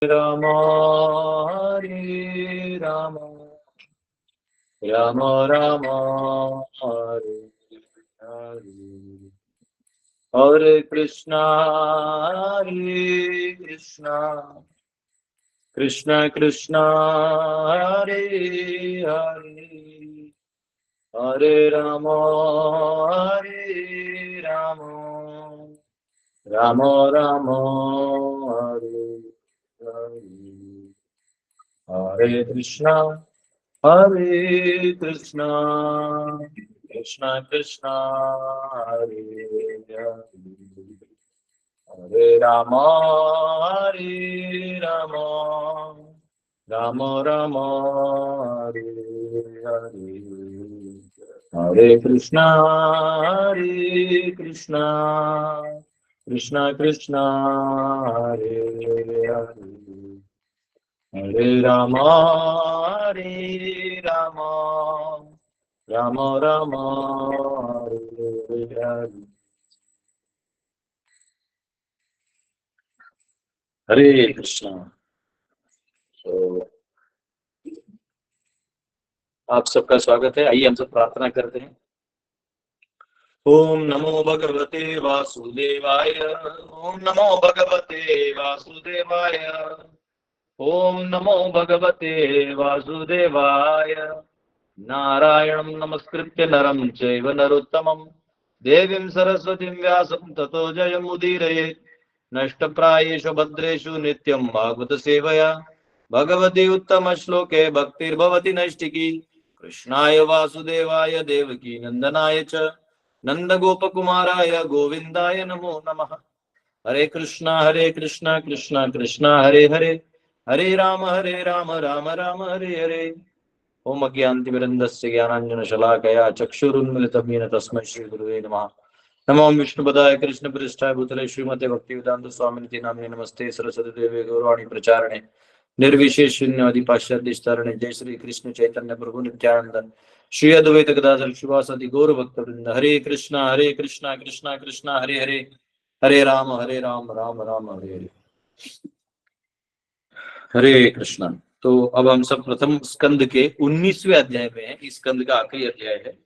राम हरे राम राम राम हरे हरे हरे कृष्णा कृष्ण कृष्ण हरे हरे हरे राम राम राम हरे हरे हरे कृष्णा कृष्ण कृष्ण हरे हरे हरे राम राम राम हरे हरे हरे कृष्णा कृष्ण कृष्ण हरे हरे हरे राम राम राम हरे हरे हरे कृष्णा। तो आप सबका स्वागत है। आइए हम सब प्रार्थना करते हैं। ओम नमो भगवते वासुदेवाय। ओम नमो भगवते वासुदेवाय। ओम नमो भगवते वासुदेवाय। नारायणं नमस्कृत्य नरं चैव नरोत्तमं देवीं सरस्वतीं व्यासं ततो जयमुदीरयेत्। नष्टप्रायेषु भद्रेषु नित्यं भागवत सेवया भगवती उत्तम श्लोके भक्तिर्भवति नैष्टिकी। कृष्णाय वासुदेवाय देवकी नंदनाय च नंदगोपकुमाराय गोविंदाय नमो नमः। हरे कृष्णा कृष्णा कृष्णा हरे हरे हरे राम राम राम हरे हरे। ओम अज्ञानतिमिरन्धस्य ज्ञानाञ्जनशलाकया चक्षुरुन्मिलितं येन तस्मै श्रीगुरुवे नमः। नमो विष्णुपदाय कृष्णप्रेष्ठाय भूतले श्रीमते भक्तिवेदांत स्वामिनिति नामिने नमस्ते सरस्वती देवे गौरवाणी प्रचारणे निर्विशेष शून्यवादी पाश्चात्य जय श्री कृष्ण चैतन्य प्रभु नित्यानंद श्री अद्वैत गदाधर शिवासादि गौर भक्त वृंद। हरे कृष्णा कृष्णा कृष्णा हरे हरे हरे राम राम राम हरे हरे। हरे कृष्णा। तो अब हम सब प्रथम स्कंद के 19वें अध्याय में हैं। इस स्कंद का आखिरी अध्याय है।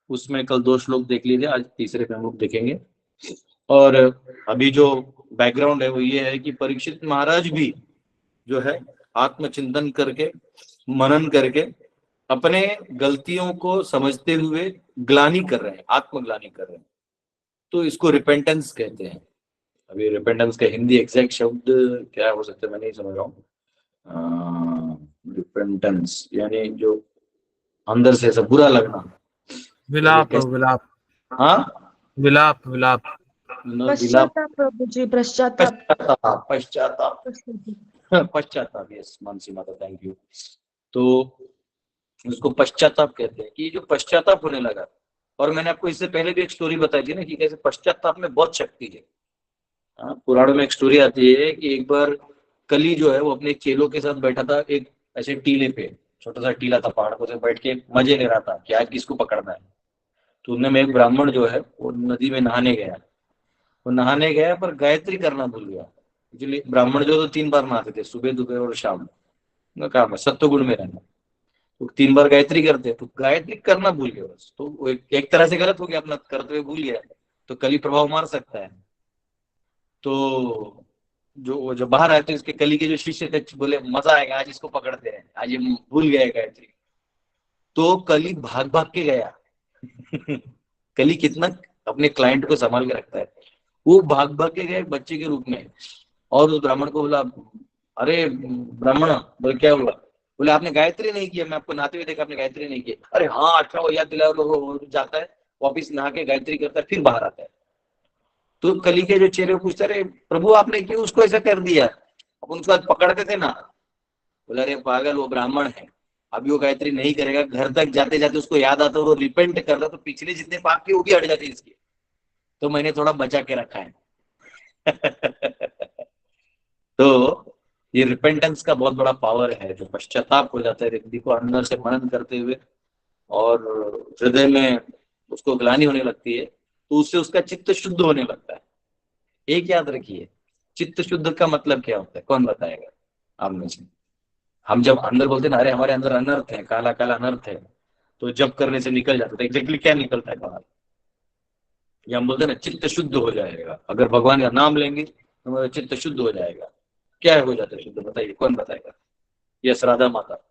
उसमें कल 2 श्लोक देख लिए थे, आज तीसरे में हम लोग देखेंगे। और अभी जो बैकग्राउंड है वो ये है कि परीक्षित महाराज भी जो है आत्मचिंतन करके मनन करके अपने गलतियों को समझते हुए ग्लानि कर रहे हैं, आत्मग्लानि कर रहे हैं। तो इसको रिपेंटेंस कहते हैं। अभी रिपेंटेंस का हिंदी एग्जैक्ट शब्द क्या हो सकता है मैं नहीं समझ रहा हूँ। रिपेंटेंस यानी जो अंदर से ऐसा बुरा लगना। विलाप विलाप हाँ विलाप विलाप विलाप पश्चाताप प्रभु जी, पश्चाताप। पश्चाताप पश्चाताप। यस मानसी माता, थैंक यू। तो उसको पश्चाताप कहते हैं कि जो पश्चाताप होने लगा। और मैंने आपको इससे पहले भी एक स्टोरी बताई थी ना कि कैसे पश्चाताप में बहुत शक्ति है। पुराणों में एक स्टोरी आती है कि एक बार कली जो है वो अपने चेलों के साथ बैठा था एक ऐसे टीले पे। छोटा सा टीला था, पहाड़ पर बैठ के मजे ले रहा था कि आज किसको पकड़ना है। तो उनमें में एक ब्राह्मण जो है वो नदी में नहाने गया। वो नहाने गया पर गायत्री करना भूल गया। एक्चुअली ब्राह्मण जो तो 3 बार नहाते थे, सुबह दोपहर और शाम। उनका काम है सत्वगुण में रहना। तो 3 बार गायत्री करते, तो गायत्री करना भूल गया बस। तो वो एक तरह से गलत हो गया, अपना कर्तव्य भूल गया। तो कली प्रभाव मार सकता है। तो जो बाहर आए थे इसके कली के जो शिष्य थे बोले मजा आएगा, आज इसको पकड़ते हैं, आज ये भूल गया गायत्री। तो कली भाग भाग के गया। कली कितना अपने क्लाइंट को संभाल के रखता है। वो भाग भाग के गया एक बच्चे के रूप में। और उस ब्राह्मण को बोला, अरे ब्राह्मण, बोले क्या हुआ? बोले आपने गायत्री नहीं किया, मैं आपको नहाते हुए देखा, आपने गायत्री नहीं किया। अरे हाँ अच्छा वो याद दिला। जाता है वापिस नहा के गायत्री करता है, फिर बाहर आता है। तो कली के जो चेहरे पूछते, अरे प्रभु आपने क्यों उसको ऐसा कर दिया, अब उसको आज पकड़ते थे ना। बोला अरे पागल, वो ब्राह्मण है, अभी वो गायत्री नहीं करेगा, घर तक जाते जाते उसको याद आता और वो रिपेंट करता तो पिछले जितने पाप किए वो भी हट जाते इसके। तो मैंने थोड़ा बचा के रखा है। तो ये रिपेंटेंस का बहुत बड़ा पावर है। जो पश्चाताप हो जाता है व्यक्ति को अंदर से मनन करते हुए और हृदय में उसको ग्लानि होने लगती है, तो उससे उसका चित्त शुद्ध होने लगता है। एक याद रखिए, चित्त शुद्ध का मतलब क्या होता है, कौन बताएगा? आप में से। हम जब अंदर बोलते हैं ना, अरे हमारे अंदर अनर्थ है, काला काला अनर्थ है, तो जब करने से निकल जाता है। एग्जैक्टली क्या निकलता है बाहर? ये हम बोलते हैं ना, चित्त शुद्ध हो जाएगा। अगर भगवान का नाम लेंगे तो हमारा चित्त शुद्ध हो जाएगा। क्या हो जाता है शुद्ध, बताइए, कौन बताएगा? यस, राधा माता।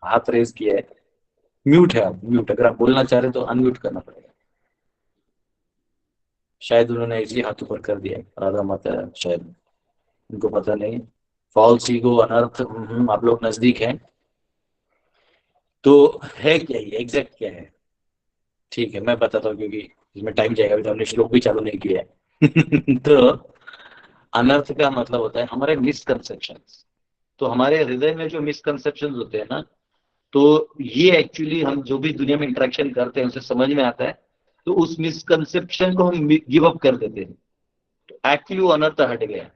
हाथ रेज किया है, म्यूट है आप, म्यूट। अगर आप बोलना चाह रहे तो अनम्यूट करना पड़ेगा। शायद उन्होंने इसी हाथ ऊपर कर दिया है, राधा माता शायद, उनको पता नहीं। फॉल्स ईगो, अनर्थ, आप लोग नजदीक हैं। तो है क्या, ये एग्जैक्ट क्या है? ठीक है, मैं बताता हूँ, क्योंकि इसमें टाइम जाएगा, अभी तो हमने श्लोक भी चालू नहीं किया है। तो अनर्थ का मतलब होता है हमारे मिसकंसेप्शंस। तो हमारे हृदय में जो मिसकंसेप्शंस होते हैं ना, तो ये एक्चुअली हम जो भी दुनिया में इंटरेक्शन करते हैं उसे समझ में आता है, तो उस मिसकंसेप्शन को हम गिव अप कर देते हैं। तो एक्चुअली वो अनर्थ हट गया।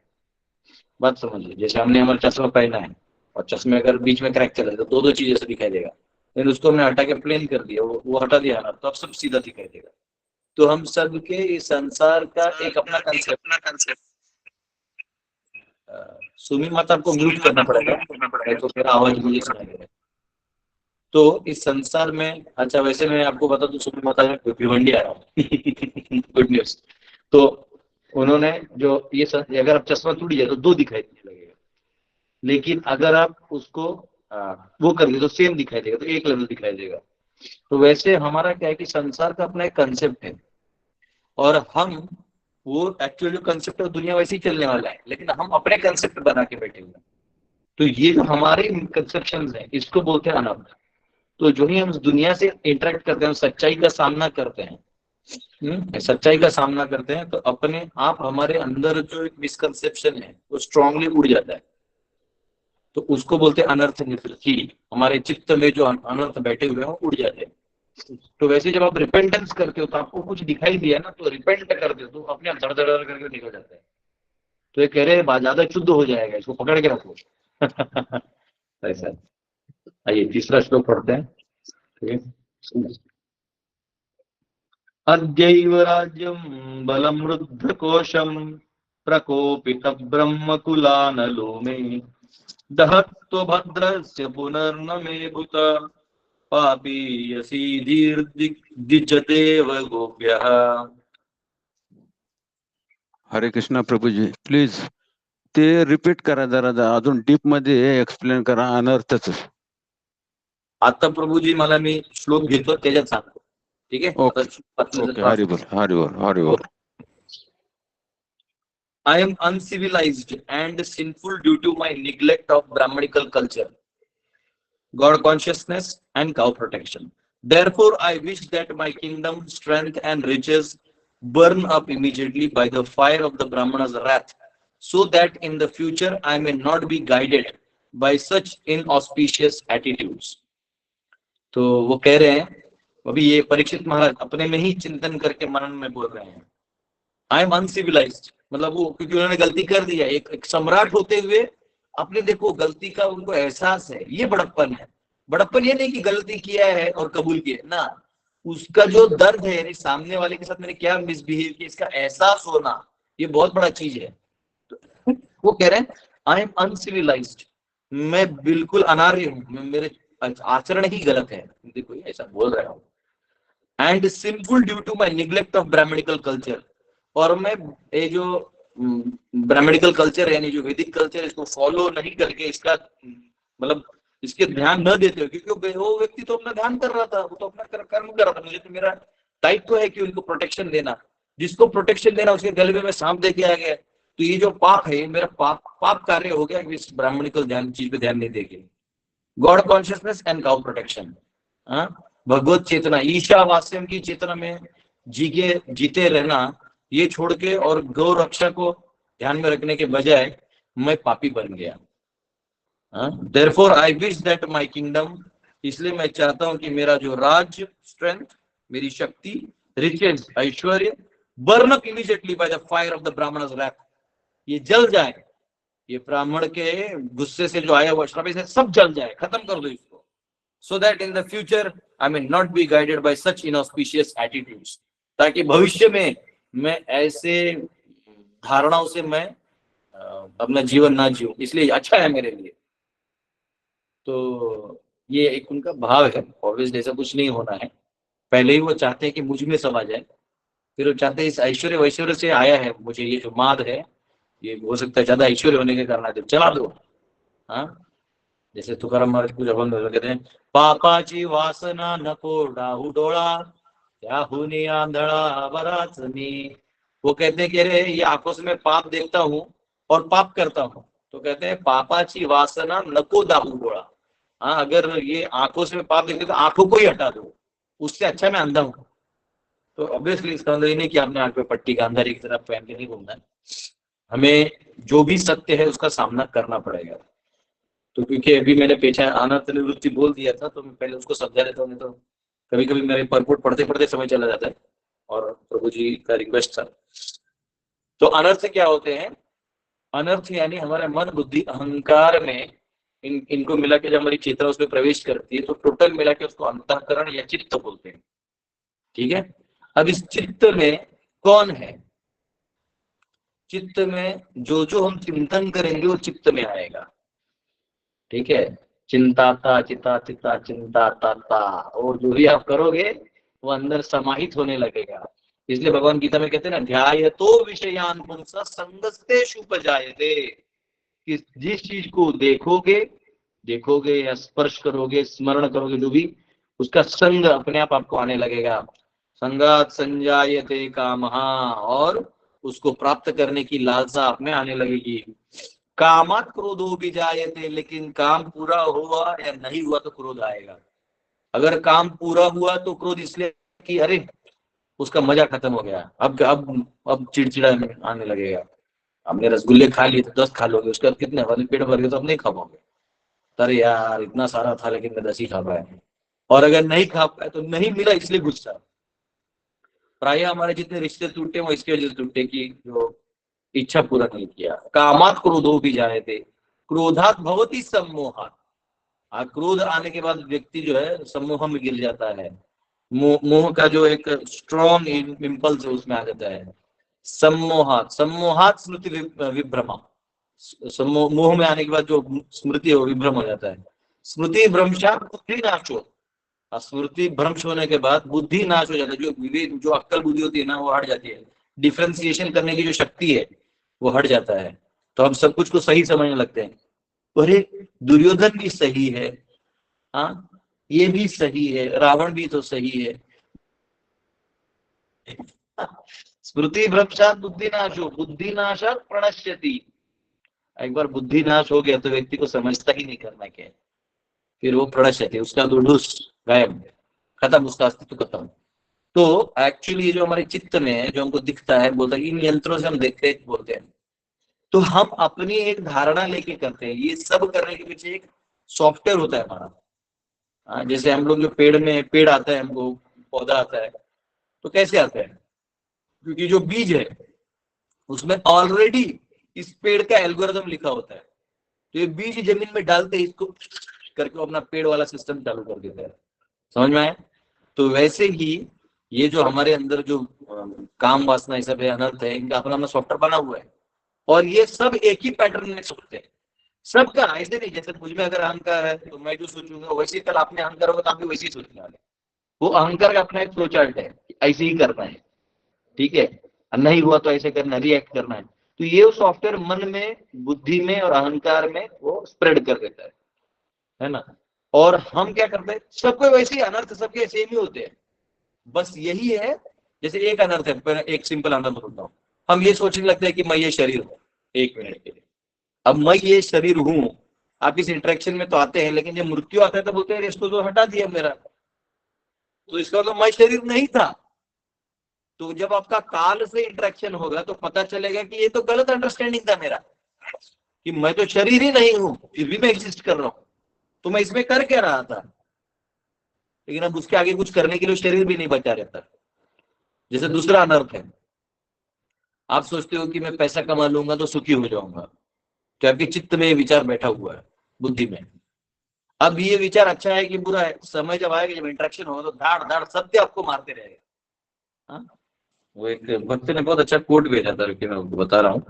बात समझिए, जैसे हमने हमारा चश्मा पहना है और चश्मे अगर बीच में क्रैक चला तो दो दो चीजें से दिखाई देगा, लेकिन उसको हमने हटा के प्लेन कर दिया, वो हटा दिया ना, तो अब सब सीधा दिखाई देगा। तो हम सब के इस संसार का एक अपना कंसेप्ट। सुमी माता आपको म्यूट करना पड़ेगा, नहीं तो मेरा आवाज मुझे सुनाई दे रहा है। तो इस संसार में, अच्छा वैसे मैं आपको बता दूं, सुमी माता में भिवंडी आ रहा हूँ। Good news. तो उन्होंने जो ये अगर आप चश्मा टूट जाए तो दो दिखाई देने लगेगा, लेकिन अगर आप उसको वो कर ले तो सेम दिखाई देगा, तो एक लेवल दिखाई देगा। तो वैसे हमारा क्या है कि संसार का अपना एक कंसेप्ट है, और हम वो एक्चुअली जो कंसेप्ट है दुनिया वैसे ही चलने वाला है, लेकिन हम अपने कंसेप्ट बना के बैठे हुए हैं। तो ये जो हमारे कंसेप्शन है, इसको बोलते हैं अनर्थ। तो जो ही हम इस दुनिया से इंटरेक्ट करते हैं, सच्चाई का सामना करते हैं, सच्चाई का सामना करते हैं, तो अपने आप हमारे अंदर जो एक मिसकंसेप्शन है वो स्ट्रांगली उड़ जाता है। तो उसको बोलते हैं अनर्थ निवृत्ति। हमारे चित्त में जो अनर्थ बैठे हुए हैं वो उड़ जाते हैं। तो वैसे जब आप रिपेंटेंस करते हो तो आपको कुछ दिखाई दिया ना, तो रिपेंट कर दो तो अपने आप धड़ धड़ करके निकल जाता है। तो ये कह रहे हैं ज्यादा शुद्ध हो जाएगा, इसको पकड़ के रखो। ऐसा। आइए तीसरा श्लोक पढ़ते हैं। ठीक है। अद्यैव राज्यं बलमृद्धकोशं प्रकोपित ब्रह्मकुलानलो मे दहत्व भद्रस्य पुनर्न मे भूत पापीयसी दीर्दिजतेव गोप्यः। हरे कृष्णा प्रभूजी, प्लीज ते रिपीट करा जरा, अजून डीप मध्ये एक्सप्लेन करा अनर्थच. आता प्रभूजी मला मी श्लोक घेतो त्याच्यात सांगतो, ठीक आहे? ओके, हरी बोल, हरी बोल, हरी बोल. I am uncivilized and sinful due to my neglect of Brahmanical culture, God consciousness, and cow protection. Therefore, I wish that my kingdom, strength, and riches burn up immediately by the fire of the Brahmana's wrath, so that in the future I may not be guided by such inauspicious attitudes. तो वो कह रहे हैं, अभी ये परीक्षित महाराज अपने में ही चिंतन करके मनन में बोल रहे हैं, आई एम अनसिविलाइज्ड, मतलब वो क्योंकि उन्होंने गलती कर दिया। एक सम्राट होते हुए अपने देखो गलती का उनको एहसास है, ये बड़प्पन है। बड़प्पन ये नहीं कि गलती किया है और कबूल किया ना, उसका जो दर्द है, यानी सामने वाले के साथ मैंने क्या मिसबिहेव किया, इसका एहसास होना, ये बहुत बड़ा चीज है। तो वो कह रहे हैं आई एम अनसिविलाइज्ड, मैं बिल्कुल अनार्य हूँ, मेरे आचरण ही गलत है, देखो ऐसा बोल रहा हूँ। And sinful due to my neglect of Brahminical culture, और मैं ये जो ब्राह्मणिकल कल्चर है, यानी जो वैदिक कल्चर, इसको फॉलो नहीं करके, इसका मतलब इसके ध्यान न देते हो, क्योंकि वो व्यक्ति तो अपना ध्यान कर रहा था, वो तो अपना कर्म कर रहा था, मुझे तो मेरा दायित्व है कि उनको प्रोटेक्शन देना। जिसको प्रोटेक्शन देना उसके गले में सांप दे के आ गया, तो ये जो पाप है, मेरा पाप कार्य हो गया कि इस ब्राह्मणिकल ध्यान चीज पे ध्यान नहीं देके। God consciousness and cow protection, भगवत चेतना, ईशावास्यम की चेतना में जीते रहना, ये छोड़ के और गौ रक्षा को ध्यान में रखने के बजाय मैं पापी बन गया। Therefore I wish that my kingdom, इसलिए मैं चाहता हूं कि मेरा जो राज्य, स्ट्रेंथ, मेरी शक्ति, riches, Aishwarya, burn up immediately by the fire of the Brahmana's wrath, ये जल जाए, ये ब्राह्मण के गुस्से से जो आया हुआ श्राप से सब जल जाए, खत्म कर दो इसको, so that in the future I may not be guided by such inauspicious attitudes, ताकि भविष्य में मैं ऐसे धारणाओं से मैं अपना जीवन ना जीऊं, इसलिए अच्छा है मेरे लिए। तो ये एक उनका भाव है। ऑब्वियसली ऐसा कुछ नहीं होना है, पहले ही वो चाहते हैं कि मुझ में समा जाए, फिर वो चाहते हैं इस ऐश्वर्य वैश्वर्य से आया है मुझे ये जो माद है, ये हो सकता है ज्यादा ऐश्वर्य होने के कारण चला दो। हाँ, जैसे तुकाराम महाराज कुछ अपन कहते हैं, पापाची वासना नको डाहू डोळा, त्याहुनी आंधळा बराच मी। वो कहते हैं कि अरे ये आंखों से मैं पाप देखता हूँ और पाप करता हूँ, तो कहते हैं पापाची वासना नको दाहू डोळा। हाँ, अगर ये आंखों से मैं पाप देखते तो आंखों को ही हटा दो, उससे अच्छा मैं अंधा हूँ। तो ऑब्वियसली इसका मतलब ये नहीं कि आपने आंख पे पट्टी का अंदर एक तरफ पहन के नहीं घूमना है, हमें जो भी सत्य है उसका सामना करना पड़ेगा। तो क्योंकि अभी मैंने पेशा अनर्थ निवृत्ति बोल दिया था, तो मैं पहले उसको समझा देता हूँ, नहीं तो कभी कभी मेरे परपुट पढ़ते पढ़ते समय चला जाता है, और प्रभु जी का रिक्वेस्ट था। तो अनर्थ क्या होते हैं? अनर्थ यानी हमारा मन बुद्धि अहंकार में इनको मिला के जब हमारी चेतना उसमें प्रवेश करती है, तो टोटल मिला के उसको अंतःकरण या चित्त बोलते हैं। ठीक है, अब इस चित्त में कौन है? चित्त में जो जो हम चिंतन करेंगे वो चित्त में आएगा। ठीक है, चिंताता चिता चिता चिंताता, और जो भी आप करोगे वो अंदर समाहित होने लगेगा। इसलिए भगवान गीता में कहते हैं ना, ध्यायतो विषयान पुंसा संगस्तेषु उपजायते, कि जिस चीज को देखोगे या स्पर्श करोगे, स्मरण करोगे, जो भी, उसका संग अपने आप आपको आने लगेगा। संगात संजायते कामः, और उसको प्राप्त करने की लालसा आप में आने लगेगी। कामात क्रोधो भी जायते, लेकिन काम पूरा हुआ या नहीं हुआ तो क्रोध आएगा। अगर काम पूरा हुआ तो क्रोध इसलिए कि अरे उसका मजा खत्म हो गया, अब चिड़चिड़ा आने लगेगा। हमने रसगुल्ले खा लिए तो 10 खा लोगे, उसके बाद कितने वाले पेट भर गए तो अब नहीं खा पाओगे। अरे यार इतना सारा था लेकिन मैं 10 ही खा पाया। और अगर नहीं खा पाए तो नहीं मिला इसलिए गुस्सा। प्राय हमारे जितने रिश्ते टूटे वो इसके वजह से टूटे कि जो इच्छा पूरा नहीं किया। कामात क्रोधो भी जाए थे, क्रोधात भवती सम्मोहात। क्रोध आने के बाद व्यक्ति जो है सम्मोह में गिर जाता है। मोह का जो एक स्ट्रॉन्ग इम्पल्स है उसमें आ जाता है। सम्मोहात, सम्मोहात स्मृति विभ्रमा, मोह में आने के बाद जो स्मृति है वो विभ्रम हो जाता है। स्मृति भ्रंशात बुद्धि नाशो, स्मृति भ्रंश होने के बाद बुद्धि नाश हो जाता है। जो विवेक, जो अक्कल बुद्धि होती है ना, वो हट जाती है। डिफ्रेंसिएशन करने की जो शक्ति है वो हट जाता है। तो हम सब कुछ को सही समझने लगते हैं। अरे दुर्योधन भी सही है, हाँ ये भी सही है, रावण भी तो सही है। स्मृति भ्रंशात बुद्धि नाशो, बुद्धि नाशात प्रणश्यति। एक बार बुद्धि नाश हो गया तो व्यक्ति को समझता ही नहीं करना क्या है, फिर वो प्रणश्यति, उसका दुर्धुष गायब, खत्म, उसका अस्तित्व खत्म। तो एक्चुअली जो हमारे चित्त में है, जो हमको दिखता है, बोलता है इन यंत्रों से हम देखते हैं, बोलते हैं। तो हम अपनी एक धारणा लेके करते हैं। ये सब करने के पीछे एक सॉफ्टवेयर होता है हमारा। जैसे हम लोग जो पेड़ आता है, हमको पौधा आता है, तो कैसे आता है? क्योंकि जो बीज है उसमें ऑलरेडी इस पेड़ का एल्गोरिथम लिखा होता है। तो ये बीज जमीन में डालते ही इसको करके अपना पेड़ वाला सिस्टम चालू कर देता है। समझ में आया? तो वैसे ही ये जो हमारे अंदर जो काम वासना, ये सब है, अनर्थ है, इनका अपना अपना सॉफ्टवेयर बना हुआ है। और ये सब एक ही पैटर्न में सोचते हैं, सबका ऐसे नहीं। जैसे मुझ में अगर अहंकार है तो मैं जो सोचूंगा वैसे कल आपने अहंकार होगा तो आप भी वैसे ही सोचने वाले। वो अहंकार का अपना एक फ्लो चार्ट है, ऐसे ही करना है। ठीक है, नहीं हुआ तो ऐसे करना, रिएक्ट करना है। तो ये सॉफ्टवेयर मन में, बुद्धि में और अहंकार में वो स्प्रेड कर देता है ना। और हम क्या करते हैं, सबको वैसे ही अनर्थ सबके सेम ही होते हैं। बस यही है, जैसे एक अनर्थ है, एक सिंपल अनर्थ बोलता हूँ। हम ये सोचने लगते हैं कि मैं ये शरीर हूँ, 1 मिनट के लिए। अब मैं ये शरीर हूँ, आप इस इंटरेक्शन में तो आते हैं, लेकिन जब मृत्यु आता है तो बोलते हैं इसको तो हटा दिया मेरा, तो इसका मतलब मैं शरीर नहीं था। तो जब आपका काल से इंटरेक्शन होगा तो पता चलेगा कि ये तो गलत अंडरस्टैंडिंग था मेरा, कि मैं तो शरीर ही नहीं हूँ, फिर भी मैं एग्जिस्ट कर रहा हूँ। तो मैं इसमें कर क्या रहा था? लेकिन अब उसके आगे कुछ करने के लिए शरीर भी नहीं बचा रहता। जैसे दूसरा अनर्थ है, आप सोचते हो कि मैं पैसा कमा लूंगा तो सुखी हो जाऊंगा, तो आपके चित्त में ये विचार बैठा हुआ है, बुद्धि में। अब ये विचार अच्छा है कि बुरा है? समय जब आएगा, जब इंटरेक्शन होगा तो धाड़ धाड़ सत्य आपको मारते रहेगा। वो एक भक्त ने बहुत अच्छा कोट भेजा था, रुकिए मैं आपको बता रहा हूँ।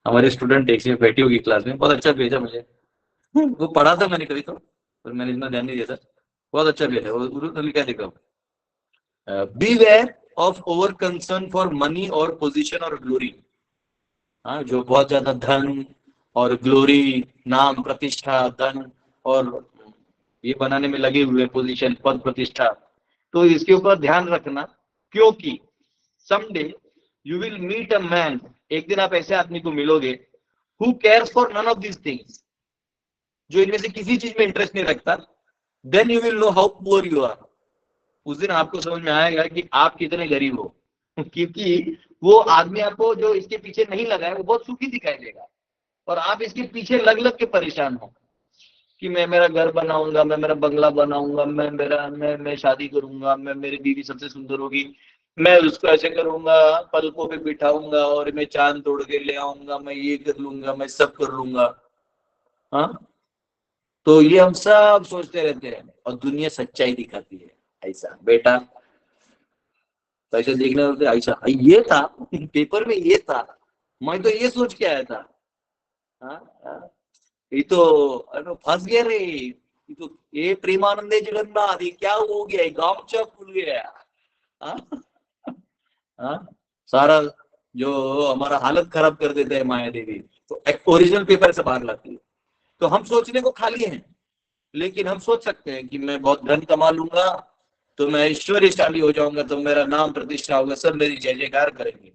हमारे स्टूडेंट एक से बैठी होगी क्लास में, बहुत अच्छा भेजा मुझे। वो पढ़ा था मैंने कभी तो, पर मैंने इतना ध्यान नहीं दिया था। बहुत अच्छा भेजा। वो उन्होंने क्या देखा, beware of over concern for money और पोजीशन और ग्लोरी। हाँ, जो बहुत ज्यादा धन और ग्लोरी, नाम प्रतिष्ठा, धन और ये बनाने में लगे हुए, पोजीशन, पद प्रतिष्ठा, तो इसके ऊपर ध्यान रखना, क्योंकि someday you will meet a man, एक दिन आप ऐसे आदमी को मिलोगे, who cares for none of these things, जो इनमें से किसी चीज में इंटरेस्ट नहीं रखता। Then you will know how poor you are. उस दिन आपको समझ में आएगा कि आप कितने गरीब हो। क्योंकि वो आदमी आपको जो इसके पीछे नहीं लगा है वो बहुत सुखी दिखाई देगा, और आप इसके पीछे लग लग के परेशान हो कि मैं मेरा घर बनाऊंगा, मैं मेरा बंगला बनाऊंगा, मैं शादी करूंगा, मैं मेरी बीवी सबसे सुंदर होगी, मैं उसको ऐसे करूंगा, पलकों पे बिठाऊंगा और मैं चांद तोड़ के ले आऊंगा, मैं ये कर लूंगा, मैं सब कर लूंगा। हाँ, तो ये हम सब सोचते रहते हैं, और दुनिया सच्चाई दिखाती है। ऐसा बेटा, तो ऐसे देखने होते, ऐसा ये था पेपर में, ये था, मैं तो ये सोच के आया था। हाँ, हाँ, ये तो अरे फंस गया रे, ये तो ये प्रेमानंदे जगन्नाथ, ये क्या हो गया, गाँव चौक खुल गया। हाँ, हाँ, सारा जो हमारा हालत खराब कर देता है माया देवी, तो एक ओरिजिनल पेपर से बाहर लाती है। तो हम सोचने को खाली हैं, लेकिन हम सोच सकते हैं कि मैं बहुत धन कमा लूंगा तो मैं ऐश्वर्यशाली हो जाऊंगा, तो मेरा नाम प्रतिष्ठा होगा, सब मेरी जय जयकार करेंगे।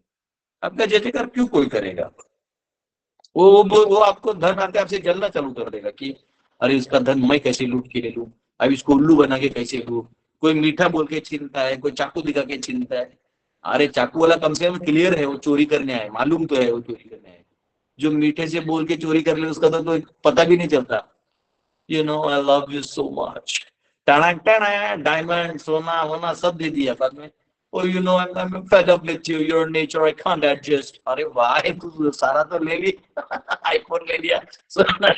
आपका जय जयकार क्यों कोई करेगा? वो आपको धन आते आपसे जलना चालू कर देगा कि अरे इसका धन मैं कैसे लूट के ले लूं, अब इसको उल्लू बना के कैसे लूं। कोई मीठा बोल के छीनता है, कोई चाकू दिखा के छीनता है। अरे चाकू वाला कम से कम क्लियर है, वो चोरी करने आए, मालूम तो है वो चोरी करने आए। जो मीठे से बोल के चोरी कर ले उसका तो पता भी नहीं चलता। You know I love you so much, टाणा टाणा, diamond, सोना वोना सब दे दिया बाद में। Oh, you know, I'm fed up with you, your nature, I can't adjust. अरे भाई तू सारा तो ले ली, आईफोन ले लिया, सोना,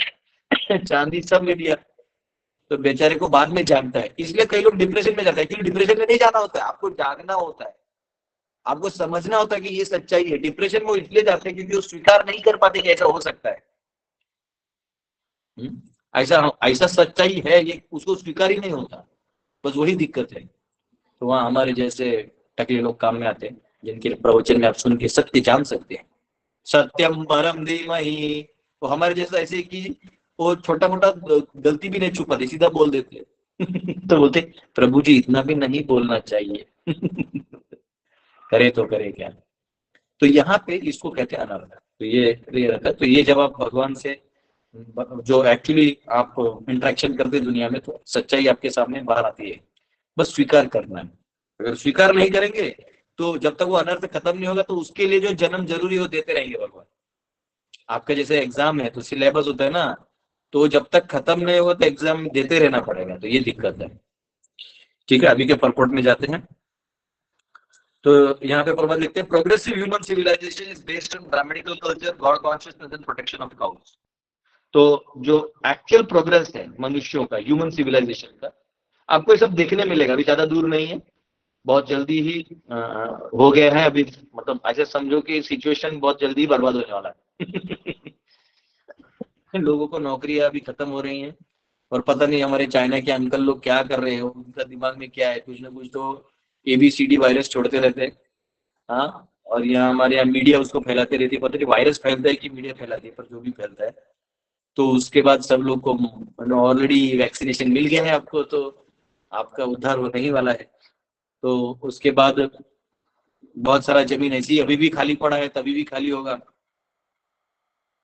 चांदी सब ले लिया, तो बेचारे को बाद में जागता है। इसलिए कई लोग डिप्रेशन में जाते हैं, क्योंकि डिप्रेशन में नहीं जाना होता है, आपको जागना होता है, आपको समझना होता है कि ये सच्चाई है। डिप्रेशन में वो इसलिए जाते हैं क्योंकि वो स्वीकार नहीं कर पाते कि ऐसा हो सकता है। ऐसा ऐसा सच्चाई है, ये उसको स्वीकार ही नहीं होता, बस वही दिक्कत है। तो वहाँ हमारे जैसे टकले लोग काम में आते हैं, जिनके प्रवचन में आप सुन के सत्य जान सकते हैं। सत्यम परम धीमहि। तो हमारे जैसा ऐसे कि वो छोटा मोटा गलती भी नहीं छुपाते, सीधा बोल देते। तो बोलते प्रभु जी इतना भी नहीं बोलना चाहिए। करे तो करे क्या। तो यहाँ पे इसको कहते हैं अनर्थ। तो ये रहता है। तो ये जब आप भगवान से जो एक्चुअली आप इंटरेक्शन करते हैं दुनिया में, तो सच्चाई आपके सामने बाहर आती है, बस स्वीकार करना है। अगर स्वीकार नहीं करेंगे तो जब तक वो अनर्थ खत्म नहीं होगा, तो उसके लिए जो जन्म जरूरी हो देते रहेंगे भगवान। आपका जैसे एग्जाम है तो सिलेबस होता है ना, तो जब तक खत्म नहीं होगा तो एग्जाम देते रहना पड़ेगा, तो ये दिक्कत है। ठीक है, अभी के परपोर्ट में जाते हैं। तो यहाँ पे प्रबंध लिखते हैं, progressive human civilization is based on Brahminical culture, God consciousness and protection of cows. तो जो एक्चुअल प्रोग्रेस है मनुष्यों का, ह्यूमन सिविलाइजेशन का, आपको ये सब देखने मिलेगा, अभी ज्यादा दूर नहीं है, बहुत जल्दी ही हो गया है। अभी मतलब ऐसे समझो कि सिचुएशन बहुत जल्दी बर्बाद होने वाला है। लोगों को नौकरियां अभी खत्म हो रही हैं, और पता नहीं हमारे चाइना के अंकल लोग क्या कर रहे हो, उनका दिमाग में क्या है, कुछ ना कुछ तो ABCD वायरस छोड़ते रहते हैं। हाँ, और यहाँ हमारे यहाँ मीडिया उसको फैलाते रहती है, पता नहीं वायरस फैलता है कि मीडिया फैलाती है, पर जो भी फैलता है। तो उसके बाद सब लोग को ऑलरेडी वैक्सीनेशन मिल गया है आपको, तो आपका उद्धार होने ही वाला है। तो उसके बाद बहुत सारा जमीन ऐसी अभी भी खाली पड़ा है, तभी भी खाली होगा।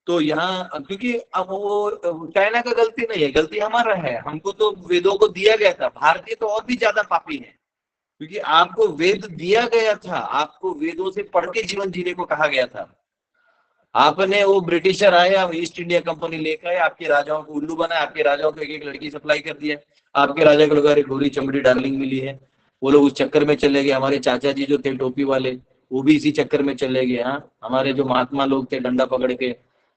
तो यहाँ क्योंकि अब वो चाइना का गलती नहीं है, गलती हमारा है। हमको तो वेदों को दिया गया था, भारतीय तो और भी ज्यादा पापी है, क्योंकि आपको वेद दिया गया था, आपको वेदों से पढ़ के जीवन जीने को कहा गया था। आपने, वो ब्रिटिशर आया, ईस्ट इंडिया कंपनी लेकर आए, आपके राजाओं को उल्लू बनाया, आपके राजाओं को एक एक लड़की सप्लाई कर दिया, आपके राजा को लगा अरे गोरी चमड़ी डार्लिंग मिली है, वो लोग उस चक्कर में चले गए। हमारे चाचा जी जो थे टोपी वाले, वो भी इसी चक्कर में चले गए। हाँ, हमारे जो महात्मा लोग थे डंडा पकड़ के,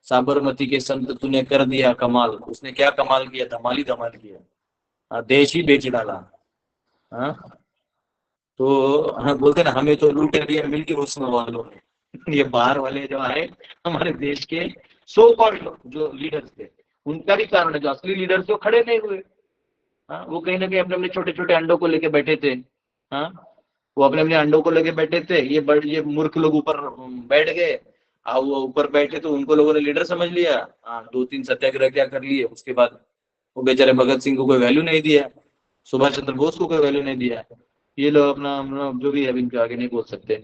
साबरमती के संत, तूने कर दिया कमाल। उसने क्या कमाल किया? धमाल ही धमाल किया। हाँ, देश ही बेच डाला। हाँ, तो हम बोलते ना हमें तो लूट दिया मिलके उसमें वालों ने। ये बाहर वाले जो आए हमारे देश के सो कॉल्ड जो लीडर्स थे, उनका भी कारण है, जो असली लीडर्स थे वो खड़े नहीं हुए। हाँ, वो कहीं ना कहीं अपने अपने छोटे छोटे अंडों को लेके बैठे थे। हाँ, वो अपने अपने अंडों को लेके बैठे थे, ये मूर्ख लोग ऊपर बैठ गए। वो ऊपर बैठे तो उनको लोगों ने लीडर समझ लिया। हाँ, 2-3 सत्याग्रह क्या कर लिए, उसके बाद वो बेचारे भगत सिंह को कोई वैल्यू नहीं दिया, सुभाष चंद्र बोस को कोई वैल्यू नहीं दिया। ये लोग अपना जो भी है, इनके आगे नहीं बोल सकते।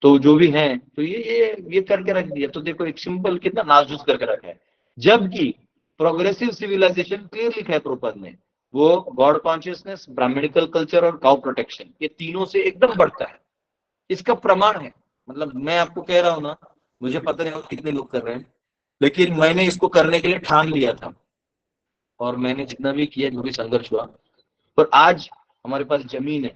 तो जो भी है, तो ये करके रख दिया। तो देखो एक सिंपल कितना नाजुक करके रखा है, जबकि प्रोग्रेसिव सिविलाइजेशन क्लियर लिखा है प्रॉपर में, वो गॉड कॉन्शियसनेस, ब्राह्मणिकल कल्चर और काउ प्रोटेक्शन, ये तीनों से एकदम बढ़ता है। इसका प्रमाण है। मतलब मैं आपको कह रहा हूं ना, मुझे पता नहीं कितने लोग कर रहे हैं, लेकिन मैंने इसको करने के लिए ठान लिया था, और मैंने जितना भी किया, जो भी संघर्ष हुआ, और आज हमारे पास जमीन है।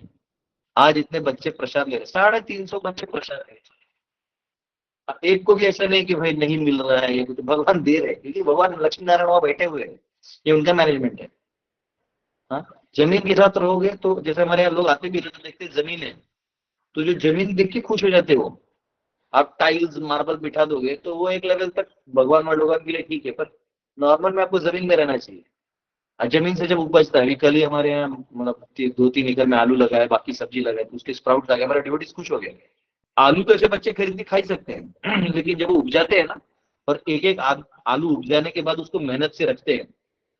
आज इतने बच्चे प्रसाद ले रहे, 350 बच्चे प्रसाद ले रहे। एक को भी ऐसा नहीं कि भाई नहीं मिल रहा है, ये कुछ भगवान दे रहे हैं, क्योंकि भगवान लक्ष्मी नारायण वहां बैठे हुए हैं, ये उनका मैनेजमेंट है। हाँ, जमीन के साथ रहोगे तो, जैसे हमारे यहाँ लोग आते भी रहते, देखते जमीन है, तो जो जमीन देख के खुश हो जाते हो। आप टाइल्स मार्बल बिठा दोगे तो वो एक लेवल तक भगवान लोगों के लिए ठीक है, पर नॉर्मल में आपको जमीन में रहना चाहिए। जमीन से जब उपजता है, अभी कल ही हमारे यहाँ मतलब 2-3 एकड़ में आलू लगाया, बाकी सब्जी लगाई, तो उसके स्प्राउट आ गए, हमारे डिवोटीज खुश हो गए। आलू तो ऐसे बच्चे खरीद के खा ही सकते हैं लेकिन जब वो उपजाते हैं ना, और एक एक आलू उपजाने के बाद उसको मेहनत से रखते हैं,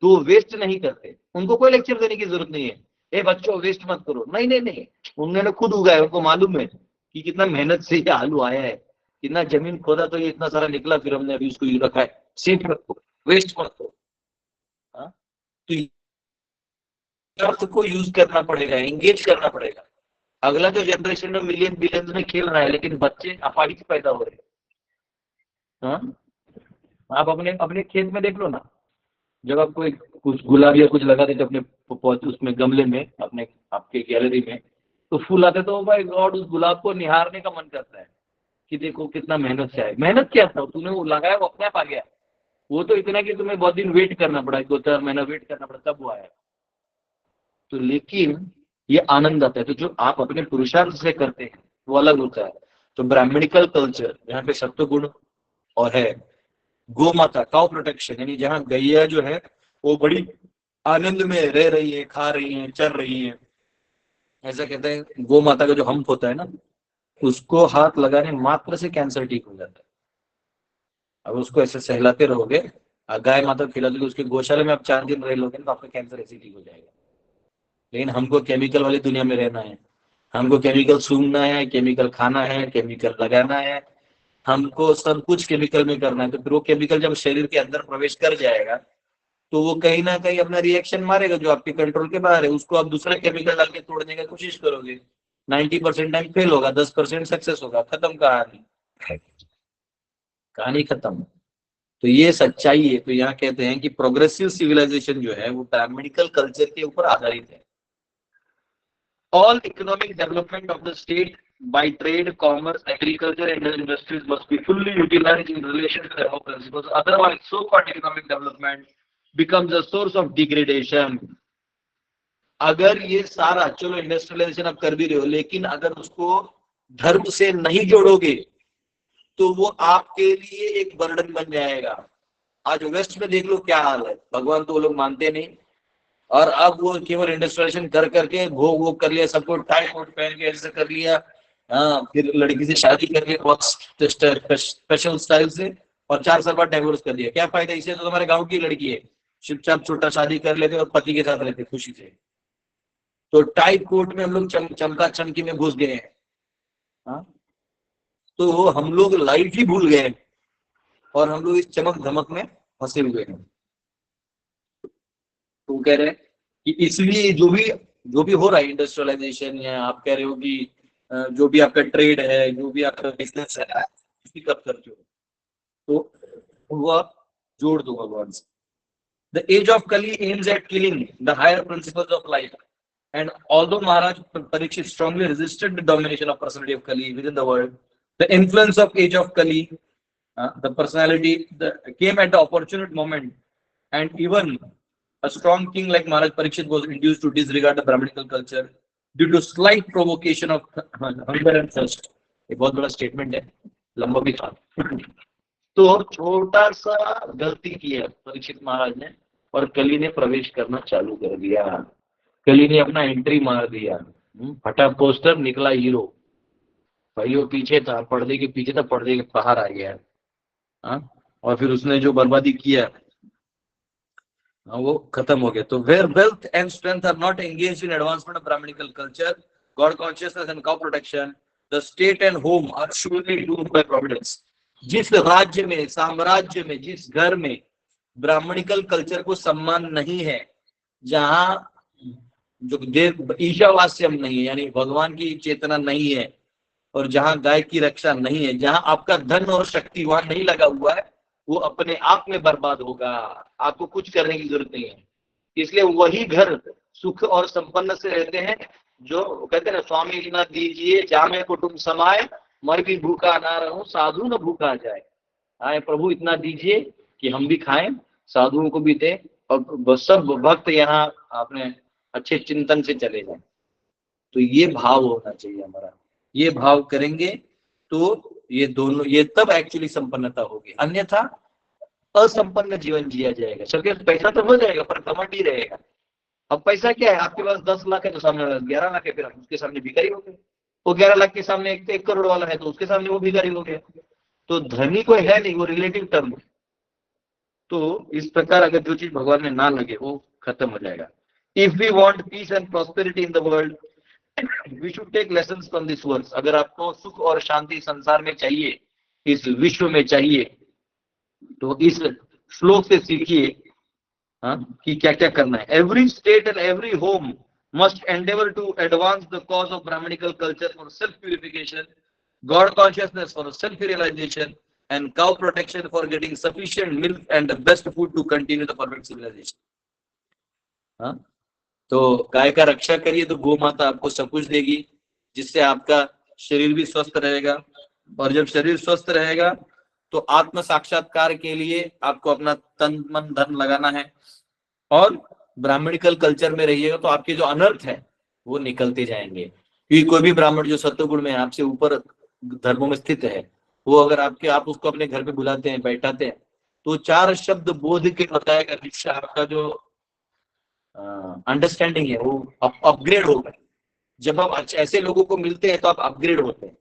तो वो वेस्ट नहीं करते। उनको कोई लेक्चर देने की जरूरत नहीं है, ए बच्चों वेस्ट मत करो, नहीं नहीं नहीं, उन्होंने खुद उगाया, उनको मालूम है कि कितना मेहनत से ये आलू आया है, कितना जमीन खोदा तो ये इतना सारा निकला, फिर हमने अभी उसको रखा है। सेफ रखो, वेस्ट मत करो। हाँ? तो अर्थ को यूज करना पड़ेगा, एंगेज करना पड़ेगा। अगला जो जनरेशन में मिलियन बिलियन में खेल रहा है, लेकिन बच्चे अपाहिज पैदा हो रहे हैं। हाँ? आप अपने अपने खेत में देख लो ना, जब आप कोई कुछ गुलाब या कुछ लगा देते अपने पौधे उसमें गमले में, अपने आपके गैलरी में, तो फूल आते, तो भाई गॉड उस गुलाब को निहारने का मन करता है कि देखो कितना मेहनत से आए। मेहनत क्या था, तूने वो लगाया, वो अपने आप आ गया। वो तो इतना कि तुम्हें बहुत दिन वेट करना पड़ा, 2-4 महीना वेट करना पड़ा, तब वो आया। तो लेकिन ये आनंद आता है, तो जो आप अपने पुरुषार्थ से करते हैं वो अलग होता है। तो ब्राह्मणिकल कल्चर यहाँ पे सत्व गुण और है, गौ माता काउ प्रोटेक्शन, यानी जहाँ गैया जो है वो बड़ी आनंद में रह रही है, खा रही है, चल रही है। ऐसा कहते हैं गौ माता का जो हम्प होता है ना, उसको हाथ लगाने मात्र से कैंसर ठीक हो जाता है। अब उसको ऐसे सहलाते रहोगे, गाय माता खिला दोगे, उसके गौशाला में आप 4 दिन रह लोगे तो आपका कैंसर ऐसे ठीक हो जाएगा। लेकिन हमको केमिकल वाली दुनिया में रहना है, हमको केमिकल सूंघना है, केमिकल खाना है, केमिकल लगाना है, हमको सब कुछ केमिकल में करना है। तो फिर वो केमिकल जब शरीर के अंदर प्रवेश कर जाएगा, तो वो कहीं ना कहीं अपना रिएक्शन मारेगा जो आपके कंट्रोल के बाहर है। उसको आप दूसरा केमिकल डाल के तोड़ने की कोशिश करोगे, 90% टाइम फेल होगा, 10% सक्सेस होगा, खत्म कहानी, कहानी खत्म। तो ये सच्चाई है। तो यहाँ कहते हैं कि प्रोग्रेसिव सिविलाइजेशन जो है वो ब्राह्मणिकल कल्चर के ऊपर आधारित है। All economic development of the state by trade, commerce, agriculture and industries must be fully utilized in relation to the above principles. Otherwise, so-called economic development becomes a source of degradation. अगर ये सारा, चलो industrialisation आप कर भी रहे हो, लेकिन अगर उसको धर्म से नहीं जोड़ोगे तो वो आपके लिए एक बर्डन बन जाएगा। आज वेस्ट में देख लो क्या हाल है, भगवान तो वो लोग मानते नहीं, और अब वो केवल इंडस्ट्रियलाइजेशन कर करके भोग वोग कर लिया, सबको टाई कोट पहन के ऐसे कर लिया। हाँ, फिर लड़की से शादी कर लिया बहुत स्पेशल स्टाइल से, और 4 साल बाद डाइवोर्स कर दिया। क्या फायदा, इसे तो तुम्हारे गांव की लड़की है, चुपचाप छोटा शादी कर लेते और पति के साथ रहते खुशी से। तो टाई कोट में हम लोग चमका चमकी में घुस गए हैं। हाँ, तो हम लोग लाइफ ही भूल गए और हम लोग इस चमक धमक में फंसे हुए हैं। तो कह रहे हैं कि इसलिए जो भी हो रहा है इंडस्ट्रियलाइजेशन, या आप कह रहे हो कि जो भी आपका ट्रेड है, जो भी आपका बिजनेस है, इसी कब करते हो, तो वो आप जोड़ दो भगवान से। The age of Kali aims at killing the higher principles of life. And although Maharaj Parikshit strongly resisted the domination of personality of Kali within the world, the influence of age of Kali, the personality came at the opportune moment, and even a strong king like Maharaj Parikshit was induced to disregard the Brahminical culture due to slight provocation of hunger and thirst. ये बहुत बड़ा statement है, लंबा भी था। तो छोटा सा गलती किया परीक्षित महाराज ने, और कली ने प्रवेश करना चालू कर दिया। कली ने अपना एंट्री मार दिया, फटा पोस्टर निकला हीरो। भाई वो पीछे था, पर्दे के पीछे था, पर्दे के बाहर आ गया। हाँ, और फिर उसने जो बर्बादी किया वो खत्म हो गया। तो where wealth and strength are not engaged in advancement of Brahminical culture, God consciousness and cow protection, the state and home are surely doomed by providence। जिस राज्य में, साम्राज्य में, जिस घर में ब्राह्मणिकल कल्चर को सम्मान नहीं है, जहां जो देव ईशावास्यम नहीं है, यानी भगवान की चेतना नहीं है, और जहां गाय की रक्षा नहीं है, जहां आपका धन और शक्ति वहां नहीं लगा हुआ है, वो अपने आप में बर्बाद होगा। आपको कुछ करने की जरूरत नहीं है। इसलिए वही घर सुख और संपन्न से रहते हैं जो कहते हैं ना, स्वामी इतना दीजिए जामे कुटुंब समाए, मैं भी भूखा ना रहूं साधु न भूखा जाए। आए प्रभु इतना दीजिए कि हम भी खाएं, साधुओं को भी दे, और सब भक्त यहाँ अपने अच्छे चिंतन से चले जाएं। तो ये भाव होना चाहिए हमारा। ये भाव करेंगे तो ये दोनों, ये तब एक्चुअली संपन्नता होगी। अन्यथा असंपन्न जीवन जिया जाएगा। सबके पास पैसा तो हो जाएगा पर घमंड ही रहेगा। अब पैसा क्या है, आपके पास 10 लाख है तो सामने 11 लाख है, फिर आप उसके सामने भिखारी हो गए। वो 11 लाख के सामने 1 करोड़ वाला है तो उसके सामने वो भिखारी हो गया। तो धनी कोई है नहीं, वो रिलेटिव टर्म। तो इस प्रकार अगर जो चीज भगवान में ना लगे वो खत्म हो जाएगा। If we want peace and prosperity in the world, we should take lessons from this world. अगर आपको सुख और शांति संसार में चाहिए, इस विश्व में चाहिए, तो इस श्लोक से सीखिए कि क्या क्या करना है। Every state and every home must endeavor to advance the cause of Brahmanical culture for self-purification, God consciousness for self-realization, and cow protection for getting sufficient milk and the best food to continue the perfect civilization। हाँ, तो गाय का रक्षा करिए तो गौ माता आपको सब कुछ देगी, जिससे आपका शरीर भी स्वस्थ रहेगा। और जब शरीर स्वस्थ रहेगा तो आत्म साक्षात्कार के लिए आपको अपना तन मन धन लगाना है, और ब्राह्मणिकल कल्चर में रहिएगा तो आपके जो अनर्थ है वो निकलते जाएंगे। क्योंकि कोई भी ब्राह्मण जो सत्वगुण में आपसे ऊपर धर्मों में स्थित है, वो अगर आप उसको अपने घर पे बुलाते हैं, बैठाते हैं, तो 4 शब्द बोध के बताएगा, जिससे आपका जो अंडरस्टैंडिंग है वो अपग्रेड होगा। जब आप ऐसे लोगों को मिलते हैं तो आप अपग्रेड होते हैं।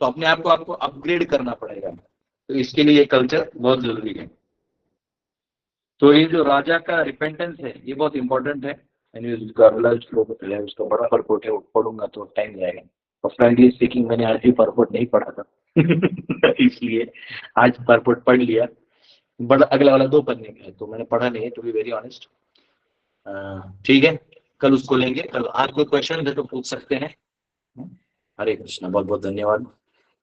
तो अपने आप को आपको अपग्रेड करना पड़ेगा। तो इसके लिए ये कल्चर बहुत जरूरी है। तो ये जो राजा का रिपेंटेंस है ये बहुत इंपॉर्टेंट है। उसका बड़ा परपोर्ट है, वो पढ़ूंगा तो टाइम जाएगा। और फ्रेंकली स्पीकिंग मैंने आज भी परपोर्ट नहीं पढ़ा था इसलिए आज परपोर्ट पढ़ लिया। बड़ा अगला वाला 2 पन्ने का है तो मैंने पढ़ा नहीं है, टू बी वेरी ऑनेस्ट। ठीक है, कल उसको लेंगे। कल आज कोई क्वेश्चन है तो पूछ सकते हैं। हरे कृष्णा, बहुत बहुत धन्यवाद।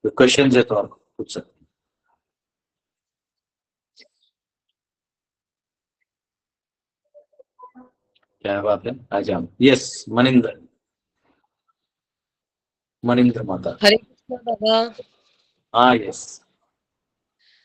कोई क्वेश्चन है तो आप पूछ सकते हैं। क्या बात है, आ जाओ। यस, मनिंदर माता। हरे कृष्णा दादा। हाँ यस